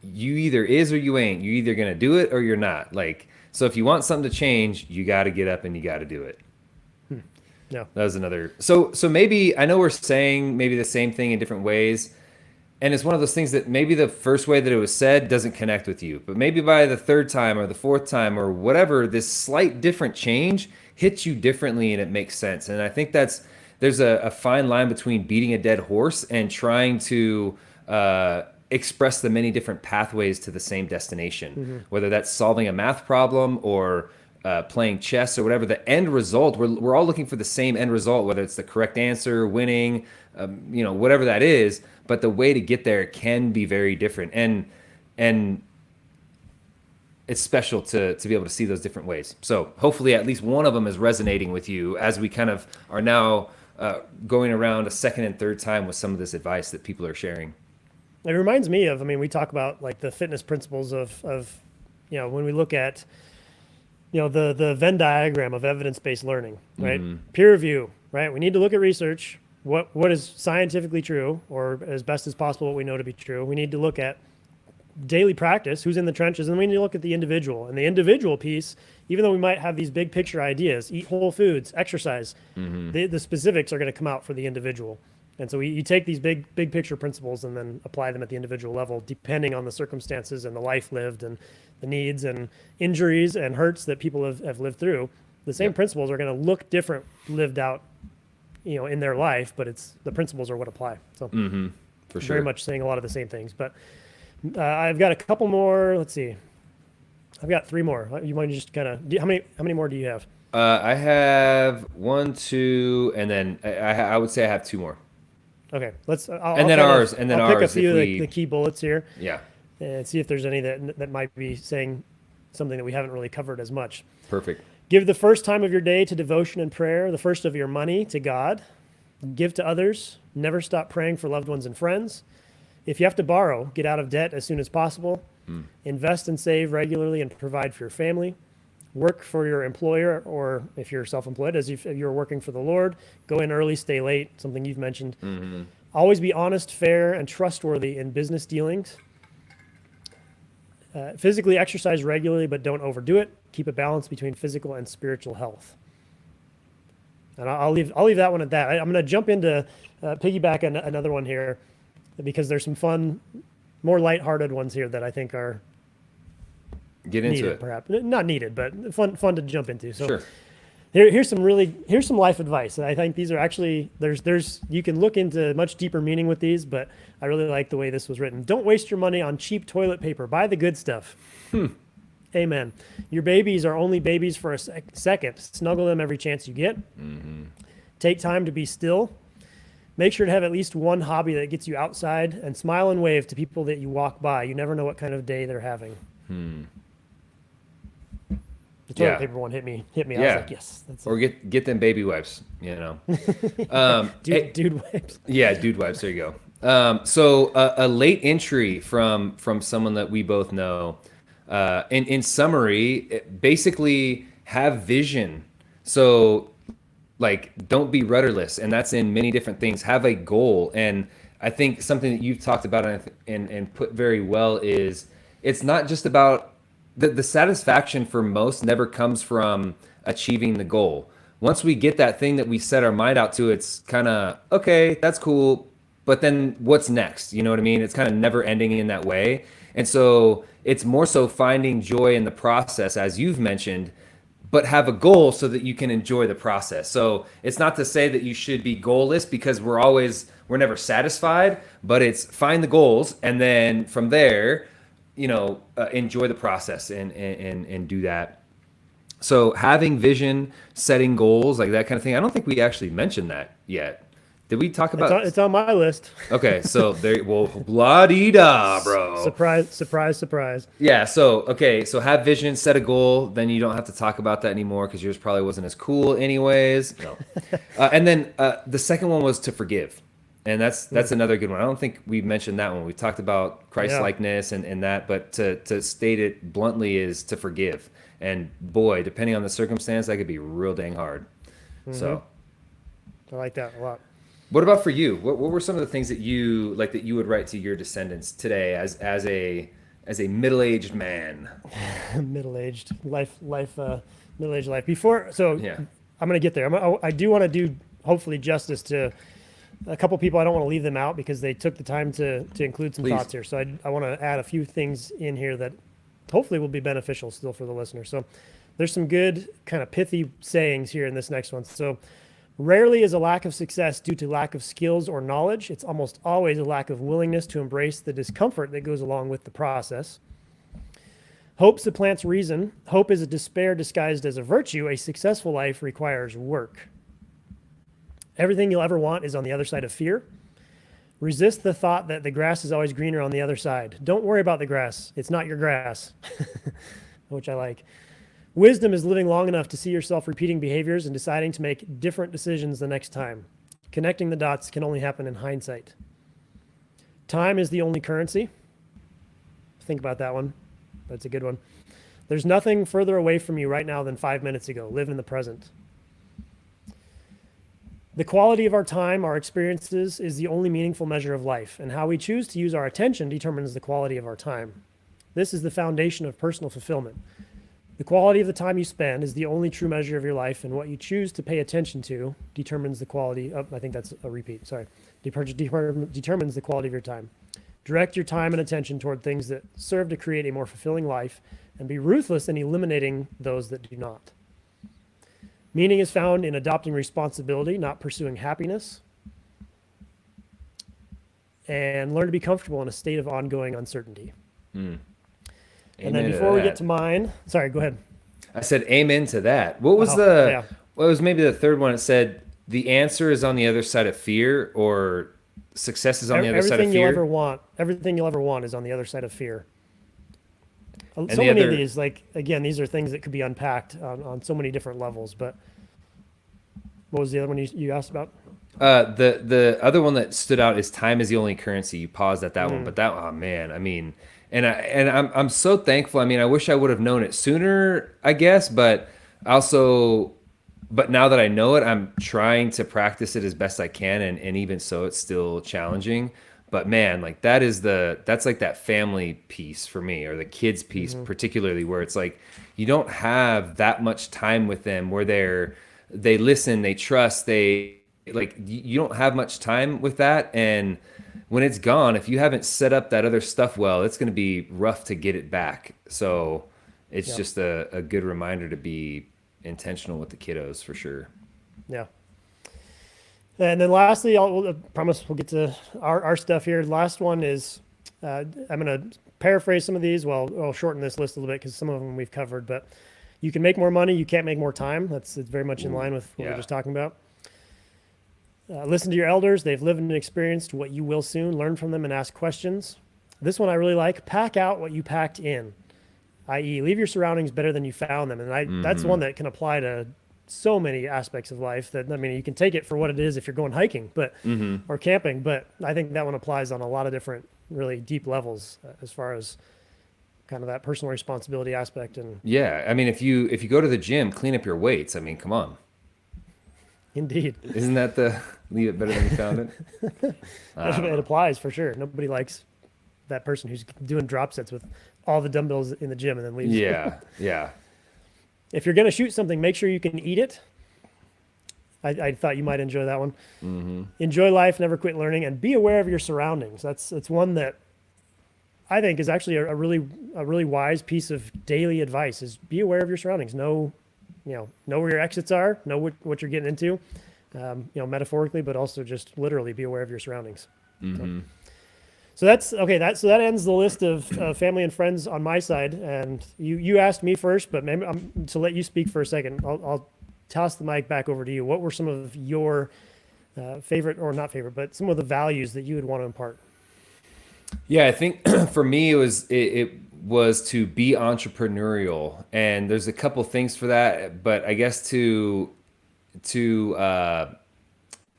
you either is or you ain't. You're either gonna do it or you're not. Like so, if you want something to change, you got to get up and you got to do it.
yeah.
That was another. So maybe I know we're saying maybe the same thing in different ways, and it's one of those things that maybe the first way that it was said doesn't connect with you, but maybe by the third time or the fourth time or whatever, this slight different change hits you differently and it makes sense. And I think there's a fine line between beating a dead horse and trying to express the many different pathways to the same destination, whether that's solving a math problem or playing chess or whatever. The end result, we're all looking for the same end result, whether it's the correct answer, winning, whatever that is. But the way to get there can be very different, and it's special to be able to see those different ways. So hopefully, at least one of them is resonating with you as we kind of are now going around a second and third time with some of this advice that people are sharing.
It reminds me of, we talk about like the fitness principles of when we look at, the Venn diagram of evidence-based learning, right? Peer review, right? We need to look at research, what is scientifically true, or as best as possible what we know to be true. We need to look at daily practice, who's in the trenches, and we need to look at the individual. And the individual piece, even though we might have these big picture ideas, eat whole foods, exercise, the specifics are going to come out for the individual. And so you take these big picture principles and then apply them at the individual level, depending on the circumstances and the life lived and the needs and injuries and hurts that people have lived through. The same principles are going to look different lived out, in their life, but the principles are what apply. So
For sure.
very much saying a lot of the same things. But I've got a couple more. Let's see. I've got three more. You want to just kind of, how many more do you have?
I have 1, 2, and then I would say I have 2 more.
Okay, I'll
And then ours, and then
I'll pick a
ours
few
if
of
we-
the key bullets here
Yeah,
and see if there's any that might be saying something that we haven't really covered as much.
perfect.
Give the first time of your day to devotion and prayer, the first of your money to God. Give to others. Never stop praying for loved ones and friends. If you have to borrow, get out of debt as soon as possible. Invest and save regularly and provide for your family. Work for your employer, or if you're self-employed, as if you're working for the Lord, go in early, stay late, something you've mentioned. Always be honest, fair, and trustworthy in business dealings. Physically exercise regularly, but don't overdo it. Keep a balance between physical and spiritual health. And I'll leave that one at that. I'm going to jump into piggyback another one here, because there's some fun, more lighthearted ones here that I think are
Get into
needed,
it.
perhaps not needed, but fun to jump into. So
Sure.
here's some life advice. And I think these are actually there's you can look into much deeper meaning with these, but I really like the way this was written. Don't waste your money on cheap toilet paper. Buy the good stuff. Amen. Your babies are only babies for a second. Snuggle them every chance you get. Take time to be still. Make sure to have at least one hobby that gets you outside, and smile and wave to people that you walk by. You never know what kind of day they're having. The toilet
Yeah.
paper one hit me. I was
Yeah.
like, yes, that's
Or get them baby wipes,
dude wipes.
Yeah, dude wipes. There you go. So a late entry from someone that we both know. In summary, basically have vision. So like don't be rudderless, and that's in many different things. Have a goal, and I think something that you've talked about and put very well is it's not just about the satisfaction for most never comes from achieving the goal. Once we get that thing that we set our mind out to, it's kind of okay, that's cool, but then what's next? You know what I mean? It's kind of never ending in that way. And so it's more so finding joy in the process, as you've mentioned, but have a goal so that you can enjoy the process. So it's not to say that you should be goalless, because we're never satisfied, but it's find the goals, and then from there, enjoy the process and do that. So having vision, setting goals, like that kind of thing. I don't think we actually mentioned that yet. Did we talk about?
It's on my list.
Okay, so there. Well, blah dee da, bro.
Surprise.
Yeah. So okay. So have vision, set a goal. Then you don't have to talk about that anymore because yours probably wasn't as cool, anyways. No. And then the second one was to forgive, and that's another good one. I don't think we mentioned that one. We talked about Christ-likeness and that, but to state it bluntly is to forgive. And boy, depending on the circumstance, that could be real dang hard. So
I like that a lot.
what about for you? What were some of the things that you would write to your descendants today as a middle-aged man?
Middle-aged middle-aged life. Before, so
Yeah.
I'm going to get there. I do want to do hopefully justice to a couple people. I don't want to leave them out because they took the time to include some
Please.
thoughts here. So I want to add a few things in here that hopefully will be beneficial still for the listener. So there's some good kind of pithy sayings here in this next one. So rarely is a lack of success due to lack of skills or knowledge. It's almost always a lack of willingness to embrace the discomfort that goes along with the process. Hope supplants reason. Hope is a despair disguised as a virtue. A successful life requires work. Everything you'll ever want is on the other side of fear. Resist the thought that the grass is always greener on the other side. Don't worry about the grass. It's not your grass, which I like. Wisdom is living long enough to see yourself repeating behaviors and deciding to make different decisions the next time. Connecting the dots can only happen in hindsight. Time is the only currency. Think about that one. That's a good one. There's nothing further away from you right now than 5 minutes ago. Live in the present. The quality of our time, our experiences, is the only meaningful measure of life, and how we choose to use our attention determines the quality of our time. This is the foundation of personal fulfillment. The quality of the time you spend is the only true measure of your life, and what you choose to pay attention to determines the quality of, I think that's a repeat, sorry, determines the quality of your time. Direct your time and attention toward things that serve to create a more fulfilling life, and be ruthless in eliminating those that do not. Meaning is found in adopting responsibility, not pursuing happiness. And learn to be comfortable in a state of ongoing uncertainty. And then before we get to mine, sorry, go ahead.
I said amen to that. What was what was maybe the third one? It said the answer is on the other side of fear, or success is on the other side of fear.
Everything you'll ever want is on the other side of fear. So many of these, like, again, these are things that could be unpacked on so many different levels. But what was the other one you asked about?
The other one that stood out is time is the only currency. You paused at that one, but that, oh man, I mean, I'm so thankful. I mean, I wish I would have known it sooner, I guess, but now that I know it, I'm trying to practice it as best I can, and even so, it's still challenging. But man, like that's like that family piece for me, or the kids piece particularly, where it's like you don't have that much time with them, where they listen, they trust, you don't have much time with that. And when it's gone, if you haven't set up that other stuff well, it's going to be rough to get it back. So it's just a good reminder to be intentional with the kiddos for sure. Yeah.
And then lastly, I promise we'll get to our stuff here. Last one is, I'm going to paraphrase some of these. Well, I'll shorten this list a little bit because some of them we've covered. But you can make more money. You can't make more time. It's very much in line with what we were just talking about. Listen to your elders. They've lived and experienced what you will soon. Learn from them and ask questions. This one I really like. Pack out what you packed in, i.e., leave your surroundings better than you found them. And that's one that can apply to so many aspects of life. That, I mean, you can take it for what it is if you're going hiking, but or camping. But I think that one applies on a lot of different, really deep levels as far as kind of that personal responsibility aspect. And
Yeah, I mean, if you go to the gym, clean up your weights. I mean, come on.
indeed,
Isn't that the leave it better than you found it?
it applies for sure. Nobody likes that person who's doing drop sets with all the dumbbells in the gym and then leaves.
Yeah, yeah.
If you're going to shoot something, make sure you can eat it. I thought you might enjoy that one. Enjoy life, never quit learning, and be aware of your surroundings. That's one that I think is actually a really wise piece of daily advice. Is be aware of your surroundings. Know where your exits are. Know what you're getting into. Metaphorically, but also just literally be aware of your surroundings. So that's okay. So that ends the list of family and friends on my side. And you asked me first, but maybe to let you speak for a second, I'll toss the mic back over to you. What were some of your favorite, or not favorite, but some of the values that you would want to impart?
Yeah, I think for me it was to be entrepreneurial, and there's a couple things for that, but I guess to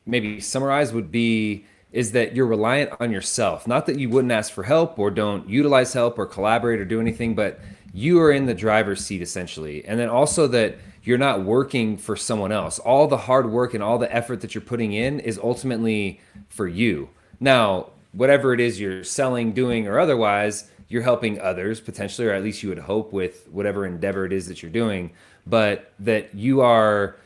maybe summarize would be is that you're reliant on yourself. Not that you wouldn't ask for help or don't utilize help or collaborate or do anything, but you are in the driver's seat essentially. And then also that you're not working for someone else. All the hard work and all the effort that you're putting in is ultimately for you. Now, whatever it is you're selling, doing, or otherwise, you're helping others potentially, or at least you would hope with whatever endeavor it is that you're doing, but that you're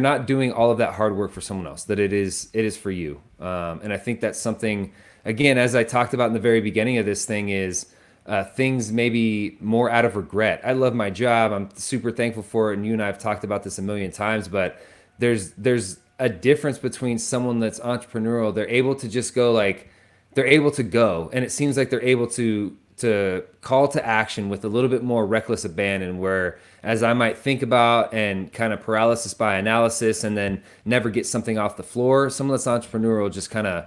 not doing all of that hard work for someone else, that it is for you. And I think that's something, again, as I talked about in the very beginning of this thing, is things maybe more out of regret. I love my job. I'm super thankful for it. And you and I have talked about this a million times, but there's a difference between someone that's entrepreneurial. They're able to just go they're able to go. And it seems like they're able to call to action with a little bit more reckless abandon, where as I might think about and kind of paralysis by analysis and then never get something off the floor, someone that's entrepreneurial just kind of,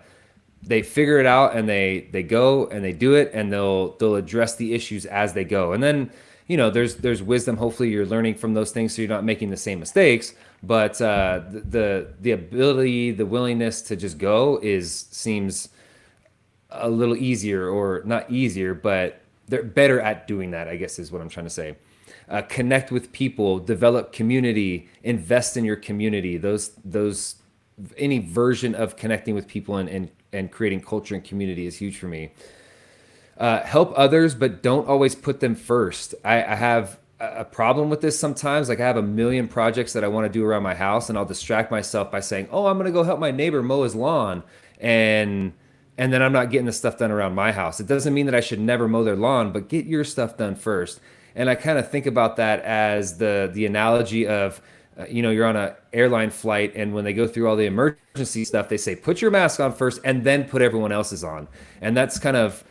they figure it out and they go and they do it, and they'll address the issues as they go. And then, there's wisdom. Hopefully you're learning from those things so you're not making the same mistakes. But the ability, the willingness to just go seems a little easier, or not easier, but they're better at doing that, I guess is what I'm trying to say. Connect with people, develop community, invest in your community. Those any version of connecting with people and creating culture and community is huge for me. Help others, but don't always put them first. I have a problem with this sometimes. Like I have a million projects that I want to do around my house, and I'll distract myself by saying, "Oh, I'm going to go help my neighbor mow his lawn," and then I'm not getting the stuff done around my house. It doesn't mean that I should never mow their lawn, but get your stuff done first. And I kind of think about that as the analogy of, you're on an airline flight, and when they go through all the emergency stuff, they say, put your mask on first and then put everyone else's on. And that's kind of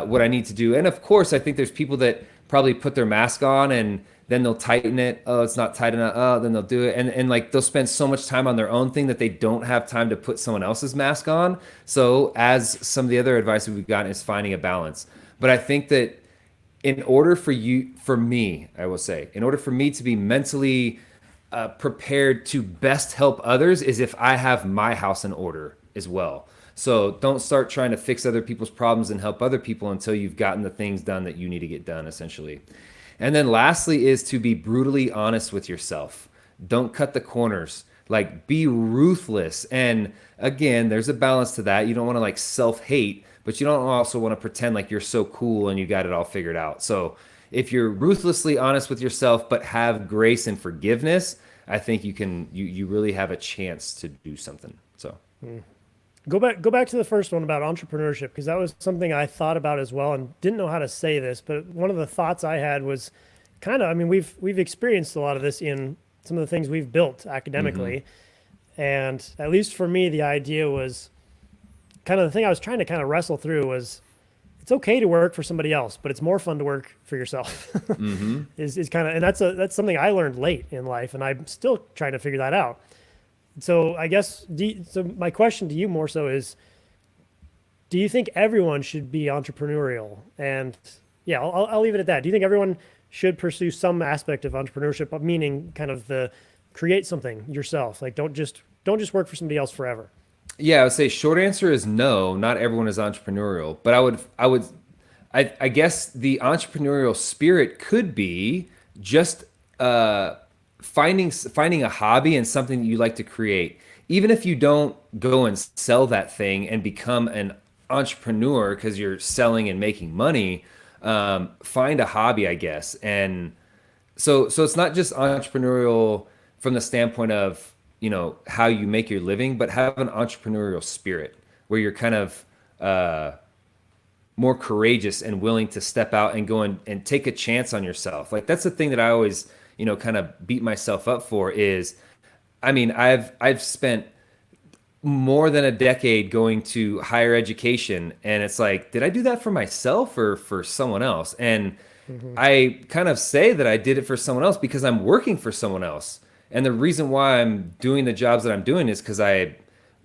what I need to do. And of course, I think there's people that probably put their mask on and then they'll tighten it. Oh, it's not tight enough. Oh, then they'll do it. And like they'll spend so much time on their own thing that they don't have time to put someone else's mask on. So as some of the other advice that we've gotten is finding a balance. But I think that in order for me to be mentally prepared to best help others is if I have my house in order as well. So don't start trying to fix other people's problems and help other people until you've gotten the things done that you need to get done, essentially. And then lastly is to be brutally honest with yourself. Don't cut the corners. Like, be ruthless. And again, there's a balance to that. You don't want to self-hate, but you don't also want to pretend like you're so cool and you got it all figured out. So if you're ruthlessly honest with yourself, but have grace and forgiveness, I think you really have a chance to do something. So
Go back to the first one about entrepreneurship, because that was something I thought about as well and didn't know how to say this. But one of the thoughts I had was we've experienced a lot of this in some of the things we've built academically. And at least for me, the idea was kind of the thing I was trying to kind of wrestle through was it's okay to work for somebody else, but it's more fun to work for yourself. is kind of, and that's something I learned late in life, and I'm still trying to figure that out. So I guess, so my question to you more so is, do you think everyone should be entrepreneurial? And yeah, I'll leave it at that. Do you think everyone should pursue some aspect of entrepreneurship, meaning kind of the create something yourself? Like don't just work for somebody else forever.
Yeah, I would say short answer is no. Not everyone is entrepreneurial, but I guess the entrepreneurial spirit could be just finding a hobby and something that you like to create. Even if you don't go and sell that thing and become an entrepreneur because you're selling and making money, find a hobby, I guess. And so it's not just entrepreneurial from the standpoint of, how you make your living, but have an entrepreneurial spirit where you're kind of more courageous and willing to step out and go and take a chance on yourself. Like that's the thing that I always, kind of beat myself up for is, I mean, I've spent more than a decade going to higher education, and it's like, did I do that for myself or for someone else? And I kind of say that I did it for someone else because I'm working for someone else. And the reason why I'm doing the jobs that I'm doing is because I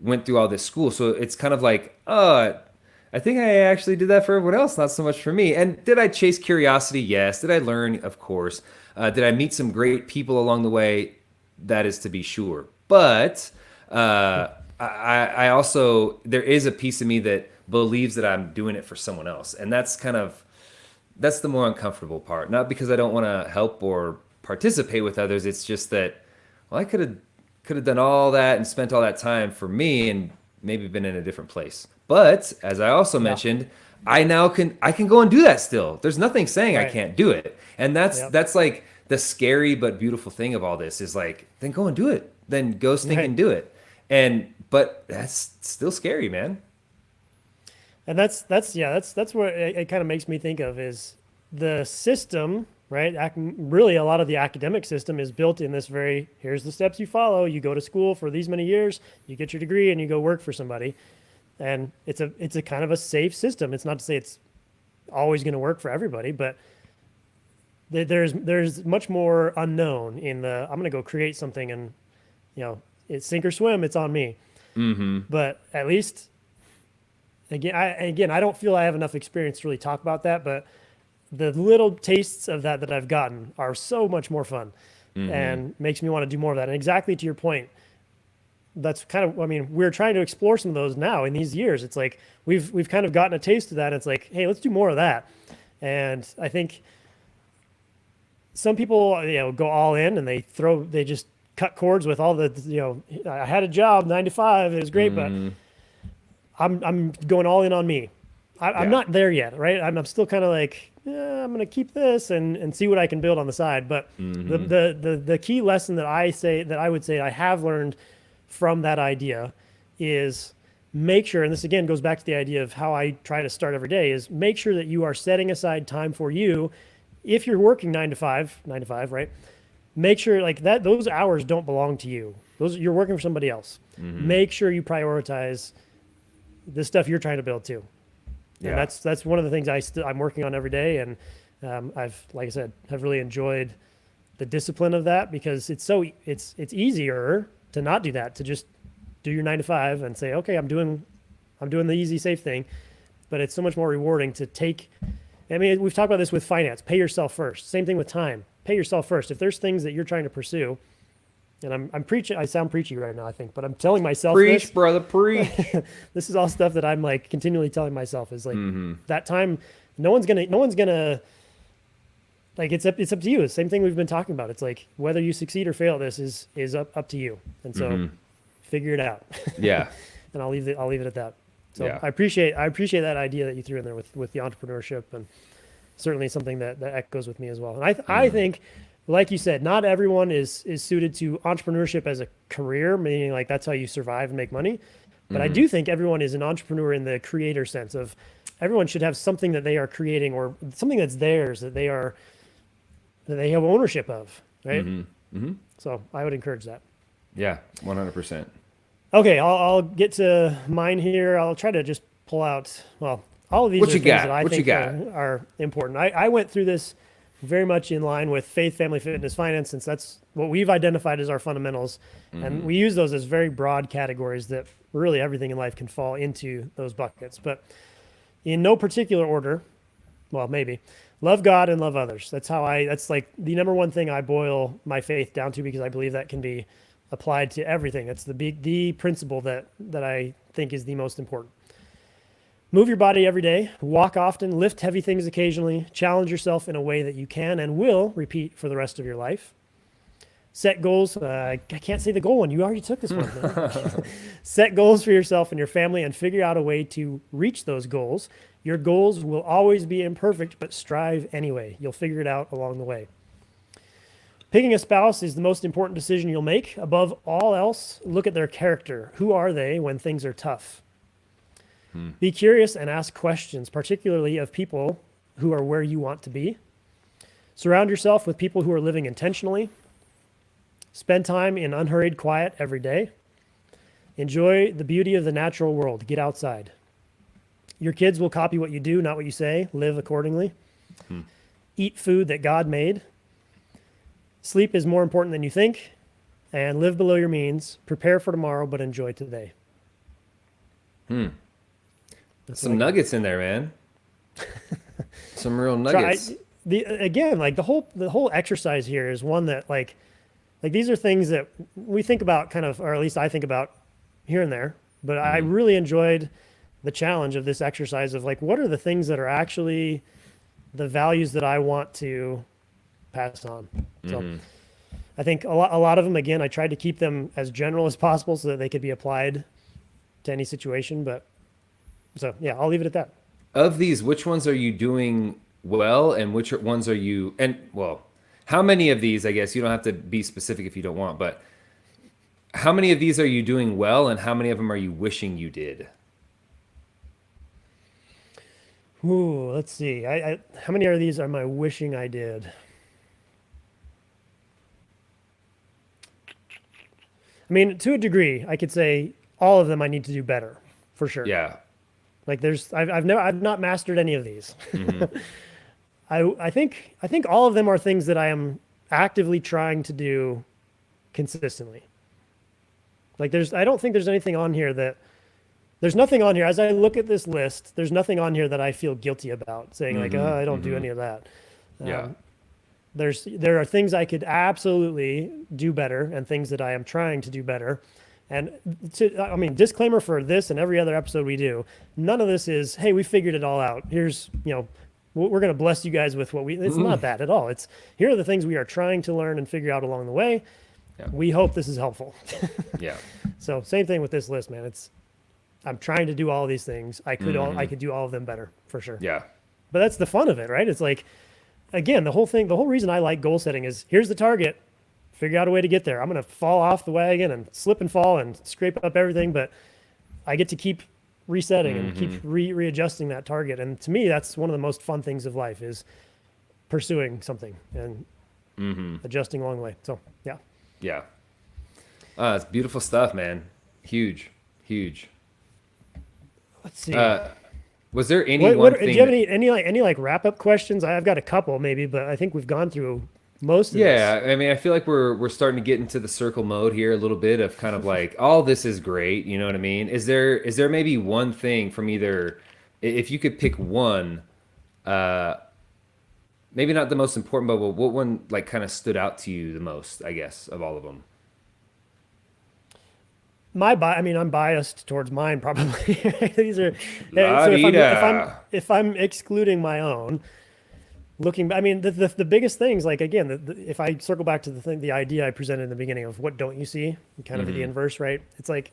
went through all this school. So it's kind of like, oh, I think I actually did that for everyone else, not so much for me. And did I chase curiosity? Yes. Did I learn? Of course. Did I meet some great people along the way? That is to be sure. But I also, there is a piece of me that believes that I'm doing it for someone else. And that's the more uncomfortable part. Not because I don't want to help or participate with others. It's just that, well, I could have done all that and spent all that time for me and maybe been in a different place. But as I also mentioned, I can go and do that still. There's nothing saying I
Right.
can't do it. And
Yep.
that's like the scary but beautiful thing of all this is like, then go and do it. Then go stink
Right.
and do it. But that's still scary, man.
And that's what it kind of makes me think of is the system, right? Really, a lot of the academic system is built in this very, here's the steps you follow. You go to school for these many years, you get your degree, and you go work for somebody. And it's a kind of a safe system. It's not to say it's always going to work for everybody, but there's much more unknown in the I'm going to go create something and it's sink or swim. It's on me. But at least I don't feel I have enough experience to really talk about that, but the little tastes of that I've gotten are so much more fun and makes me want to do more of that. And exactly to your point, that's kind of, I mean, we're trying to explore some of those now in these years. It's like we've kind of gotten a taste of that. It's like, hey, let's do more of that. And I think some people, go all in and they just cut cords with all the, I had a job 9 to 5. It was great, but I'm going all in on me. I'm
Yeah.
not there yet, right? I'm still kind of like, I'm going to keep this and see what I can build on the side. But the key lesson that I would say I have learned from that idea is make sure, and this again goes back to the idea of how I try to start every day, is make sure that you are setting aside time for you. If you're working 9 to 5, right? Make sure like that those hours don't belong to you. Those you're working for somebody else. Make sure you prioritize the stuff you're trying to build too. And
Yeah.
that's one of the things I'm working on every day. And I've, like I said, have really enjoyed the discipline of that because it's easier to not do that, to just do your 9 to 5 and say, okay, I'm doing the easy, safe thing. But it's so much more rewarding to take. I mean, we've talked about this with finance. Pay yourself first. Same thing with time. Pay yourself first. If there's things that you're trying to pursue, and I'm preaching, I sound preachy right now, I think, but I'm telling myself this.
Preach, brother, preach.
This is all stuff that I'm like continually telling myself is like that time. No one's gonna like it's up to you. It's the same thing we've been talking about. It's like whether you succeed or fail, this is up to you. And so figure it out.
Yeah.
And I'll leave it at that. So
Yeah.
I appreciate that idea that you threw in there with the entrepreneurship, and certainly something that echoes with me as well. And I think, like you said, not everyone is suited to entrepreneurship as a career, meaning like that's how you survive and make money. But I do think everyone is an entrepreneur in the creator sense of everyone should have something that they are creating or something that's theirs that they have ownership of, right? So I would encourage that.
Yeah. 100%.
Okay, I'll get to mine here. I'll try to just pull out, well, all of these
What
are
you
things
got?
that I
What you
think
got?
are important. I went through this very much in line with faith, family, fitness, finance, since that's what we've identified as our fundamentals. And we use those as very broad categories that really everything in life can fall into those buckets. But in no particular order, well, maybe, love God and love others. That's like the number one thing I boil my faith down to, because I believe that can be applied to everything. That's the principle that I think is the most important. Move your body every day, walk often, lift heavy things occasionally, challenge yourself in a way that you can and will repeat for the rest of your life. Set goals. I can't say the goal one. You already took this one. Man. Set goals for yourself and your family and figure out a way to reach those goals. Your goals will always be imperfect, but strive anyway. You'll figure it out along the way. Picking a spouse is the most important decision you'll make. Above all else, look at their character. Who are they when things are tough? Be curious and ask questions, particularly of people who are where you want to be. Surround yourself with people who are living intentionally. Spend time in unhurried quiet every day. Enjoy the beauty of the natural world. Get outside. Your kids will copy what you do, not what you say. Live accordingly. Eat food that God made. Sleep is more important than you think. And live below your means. Prepare for tomorrow, but enjoy today.
Some nuggets in there, man. Some real nuggets.
Again, like the whole exercise here is one that like these are things that we think about kind of, or at least I think about here and there, but I really enjoyed the challenge of this exercise of like, what are the things that are actually the values that I want to pass on? So I think a lot of them, again, I tried to keep them as general as possible so that they could be applied to any situation, but so yeah, I'll leave it at that.
Of these, which ones are you doing well, and which ones are you, and well, how many of these, I guess you don't have to be specific if you don't want, but how many of these are you doing well, and how many of them are you wishing you did?
Ooh, let's see. How many of these am I wishing I did? I mean, to a degree, I could say all of them I need to do better, for sure.
Yeah.
Like I've not mastered any of these. I think all of them are things that I am actively trying to do consistently. Like I don't think there's anything on here there's nothing on here as I look at this list. There's nothing on here that I feel guilty about saying like, oh, I don't do any of that.
Yeah.
There are things I could absolutely do better and things that I am trying to do better. And disclaimer for this and every other episode we do, none of this is, hey, we figured it all out. Here's, we're going to bless you guys with it's not that at all. It's, here are the things we are trying to learn and figure out along the way. Yeah. We hope this is helpful.
Yeah.
So same thing with this list, man. I'm trying to do all of these things. I could do all of them better for sure.
Yeah.
But that's the fun of it, right? It's like, again, the whole reason I like goal setting is here's the target. Figure out a way to get there. I'm going to fall off the wagon and slip and fall and scrape up everything, but I get to keep resetting and keep readjusting that target. And to me, that's one of the most fun things of life is pursuing something and adjusting along the way. So, yeah.
Yeah. It's beautiful stuff, man. Huge.
Let's see.
Was there any
do you have any like wrap up questions? I've got a couple maybe, but I think we've gone through most of this.
I mean, I feel like we're starting to get into the circle mode here a little bit of kind of like, all this is great, you know what I mean? Is there maybe one thing from either, if you could pick one, maybe not the most important, but what one like kind of stood out to you the most, I guess, of all of them?
I'm biased towards mine probably. These are so if I'm excluding my own, the biggest things, like again, if I circle back to the idea I presented in the beginning of what don't you see, kind of the inverse, right? It's like,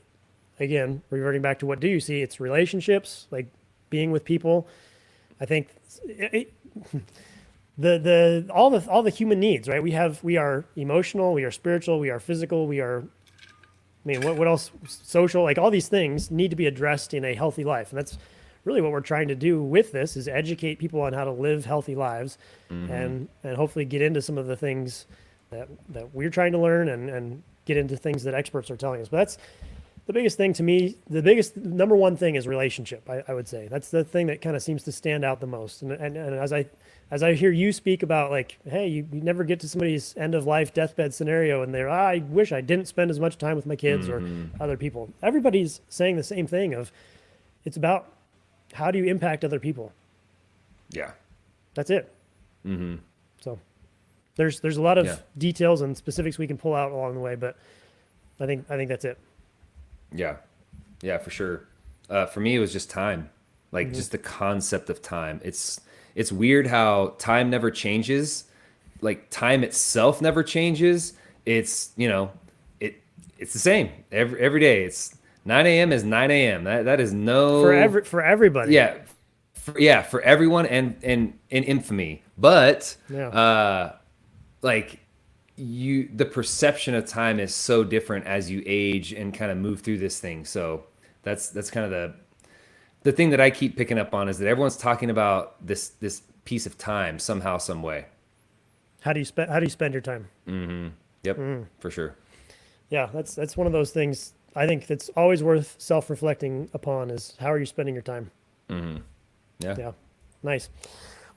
again, reverting back to what do you see? It's relationships, like being with people. I think all the human needs, right? We are emotional, we are spiritual, we are physical, we are. What else? Social, like all these things need to be addressed in a healthy life, and that's really what we're trying to do with this: is educate people on how to live healthy lives, and hopefully get into some of the things that we're trying to learn, and get into things that experts are telling us. But that's the biggest thing to me. The biggest number one thing is relationship. I would say that's the thing that kind of seems to stand out the most. And as I as I hear you speak about like, hey, you never get to somebody's end of life deathbed scenario and they're, I wish I didn't spend as much time with my kids or other people. Everybody's saying the same thing of it's about how do you impact other people?
Yeah.
That's it. So there's a lot of
Yeah.
details and specifics we can pull out along the way, but I think that's it.
Yeah. Yeah, for sure. For me, it was just time, like just the concept of time. It's weird how time never changes. Like time itself never changes. It's, it's the same every day. It's 9 a.m. is 9 a.m. That is no
For everybody.
for everyone and in infamy. But
Yeah.
like the perception of time is so different as you age and kind of move through this thing. So that's kind of the thing that I keep picking up on is that everyone's talking about this piece of time somehow, some way.
How do you spend your time?
Yep, for sure.
Yeah, that's one of those things I think that's always worth self-reflecting upon is how are you spending your time?
Yeah.
Yeah. Nice.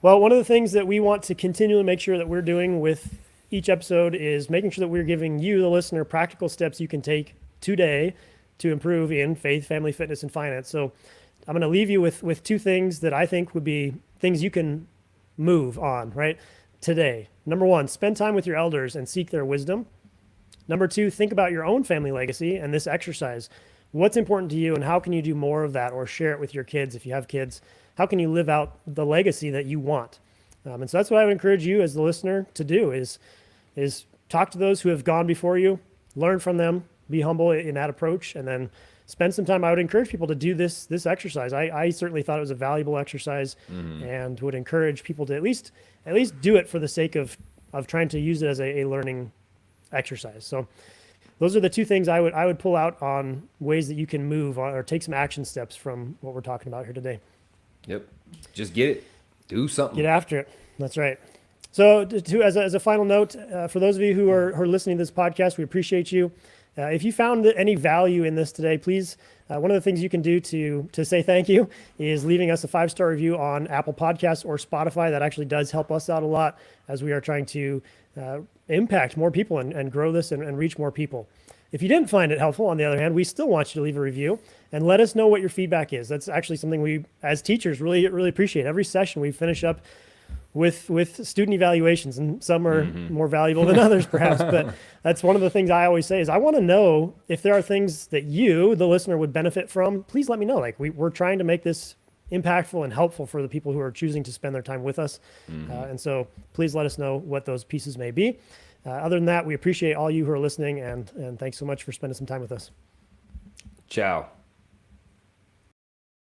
Well, one of the things that we want to continually make sure that we're doing with each episode is making sure that we're giving you, the listener, practical steps you can take today to improve in faith, family, fitness, and finance. So I'm going to leave you with two things that I think would be things you can move on, right? Today. Number one, spend time with your elders and seek their wisdom. Number two, think about your own family legacy and this exercise. What's important to you and how can you do more of that or share it with your kids if you have kids? How can you live out the legacy that you want? And so that's what I would encourage you as the listener to do is talk to those who have gone before you, learn from them, be humble in that approach, and then spend some time. I would encourage people to do this exercise. I certainly thought it was a valuable exercise and would encourage people to at least do it for the sake of trying to use it as a learning exercise. So those are the two things I would pull out on ways that you can move on or take some action steps from what we're talking about here today.
Yep. Just get it. Do something.
Get after it. That's right. So as a final note, for those of you who are listening to this podcast, we appreciate you. If you found any value in this today, please, one of the things you can do to say thank you is leaving us a 5-star review on Apple Podcasts or Spotify. That actually does help us out a lot as we are trying to impact more people and grow this and reach more people. If you didn't find it helpful, on the other hand, we still want you to leave a review and let us know what your feedback is. That's actually something we, as teachers, really, really appreciate. Every session we finish up with student evaluations, and some are more valuable than others, perhaps. But that's one of the things I always say is I want to know if there are things that you, the listener, would benefit from. Please let me know. Like we're trying to make this impactful and helpful for the people who are choosing to spend their time with us. And so please let us know what those pieces may be. Other than that, we appreciate all you who are listening, and thanks so much for spending some time with us.
Ciao.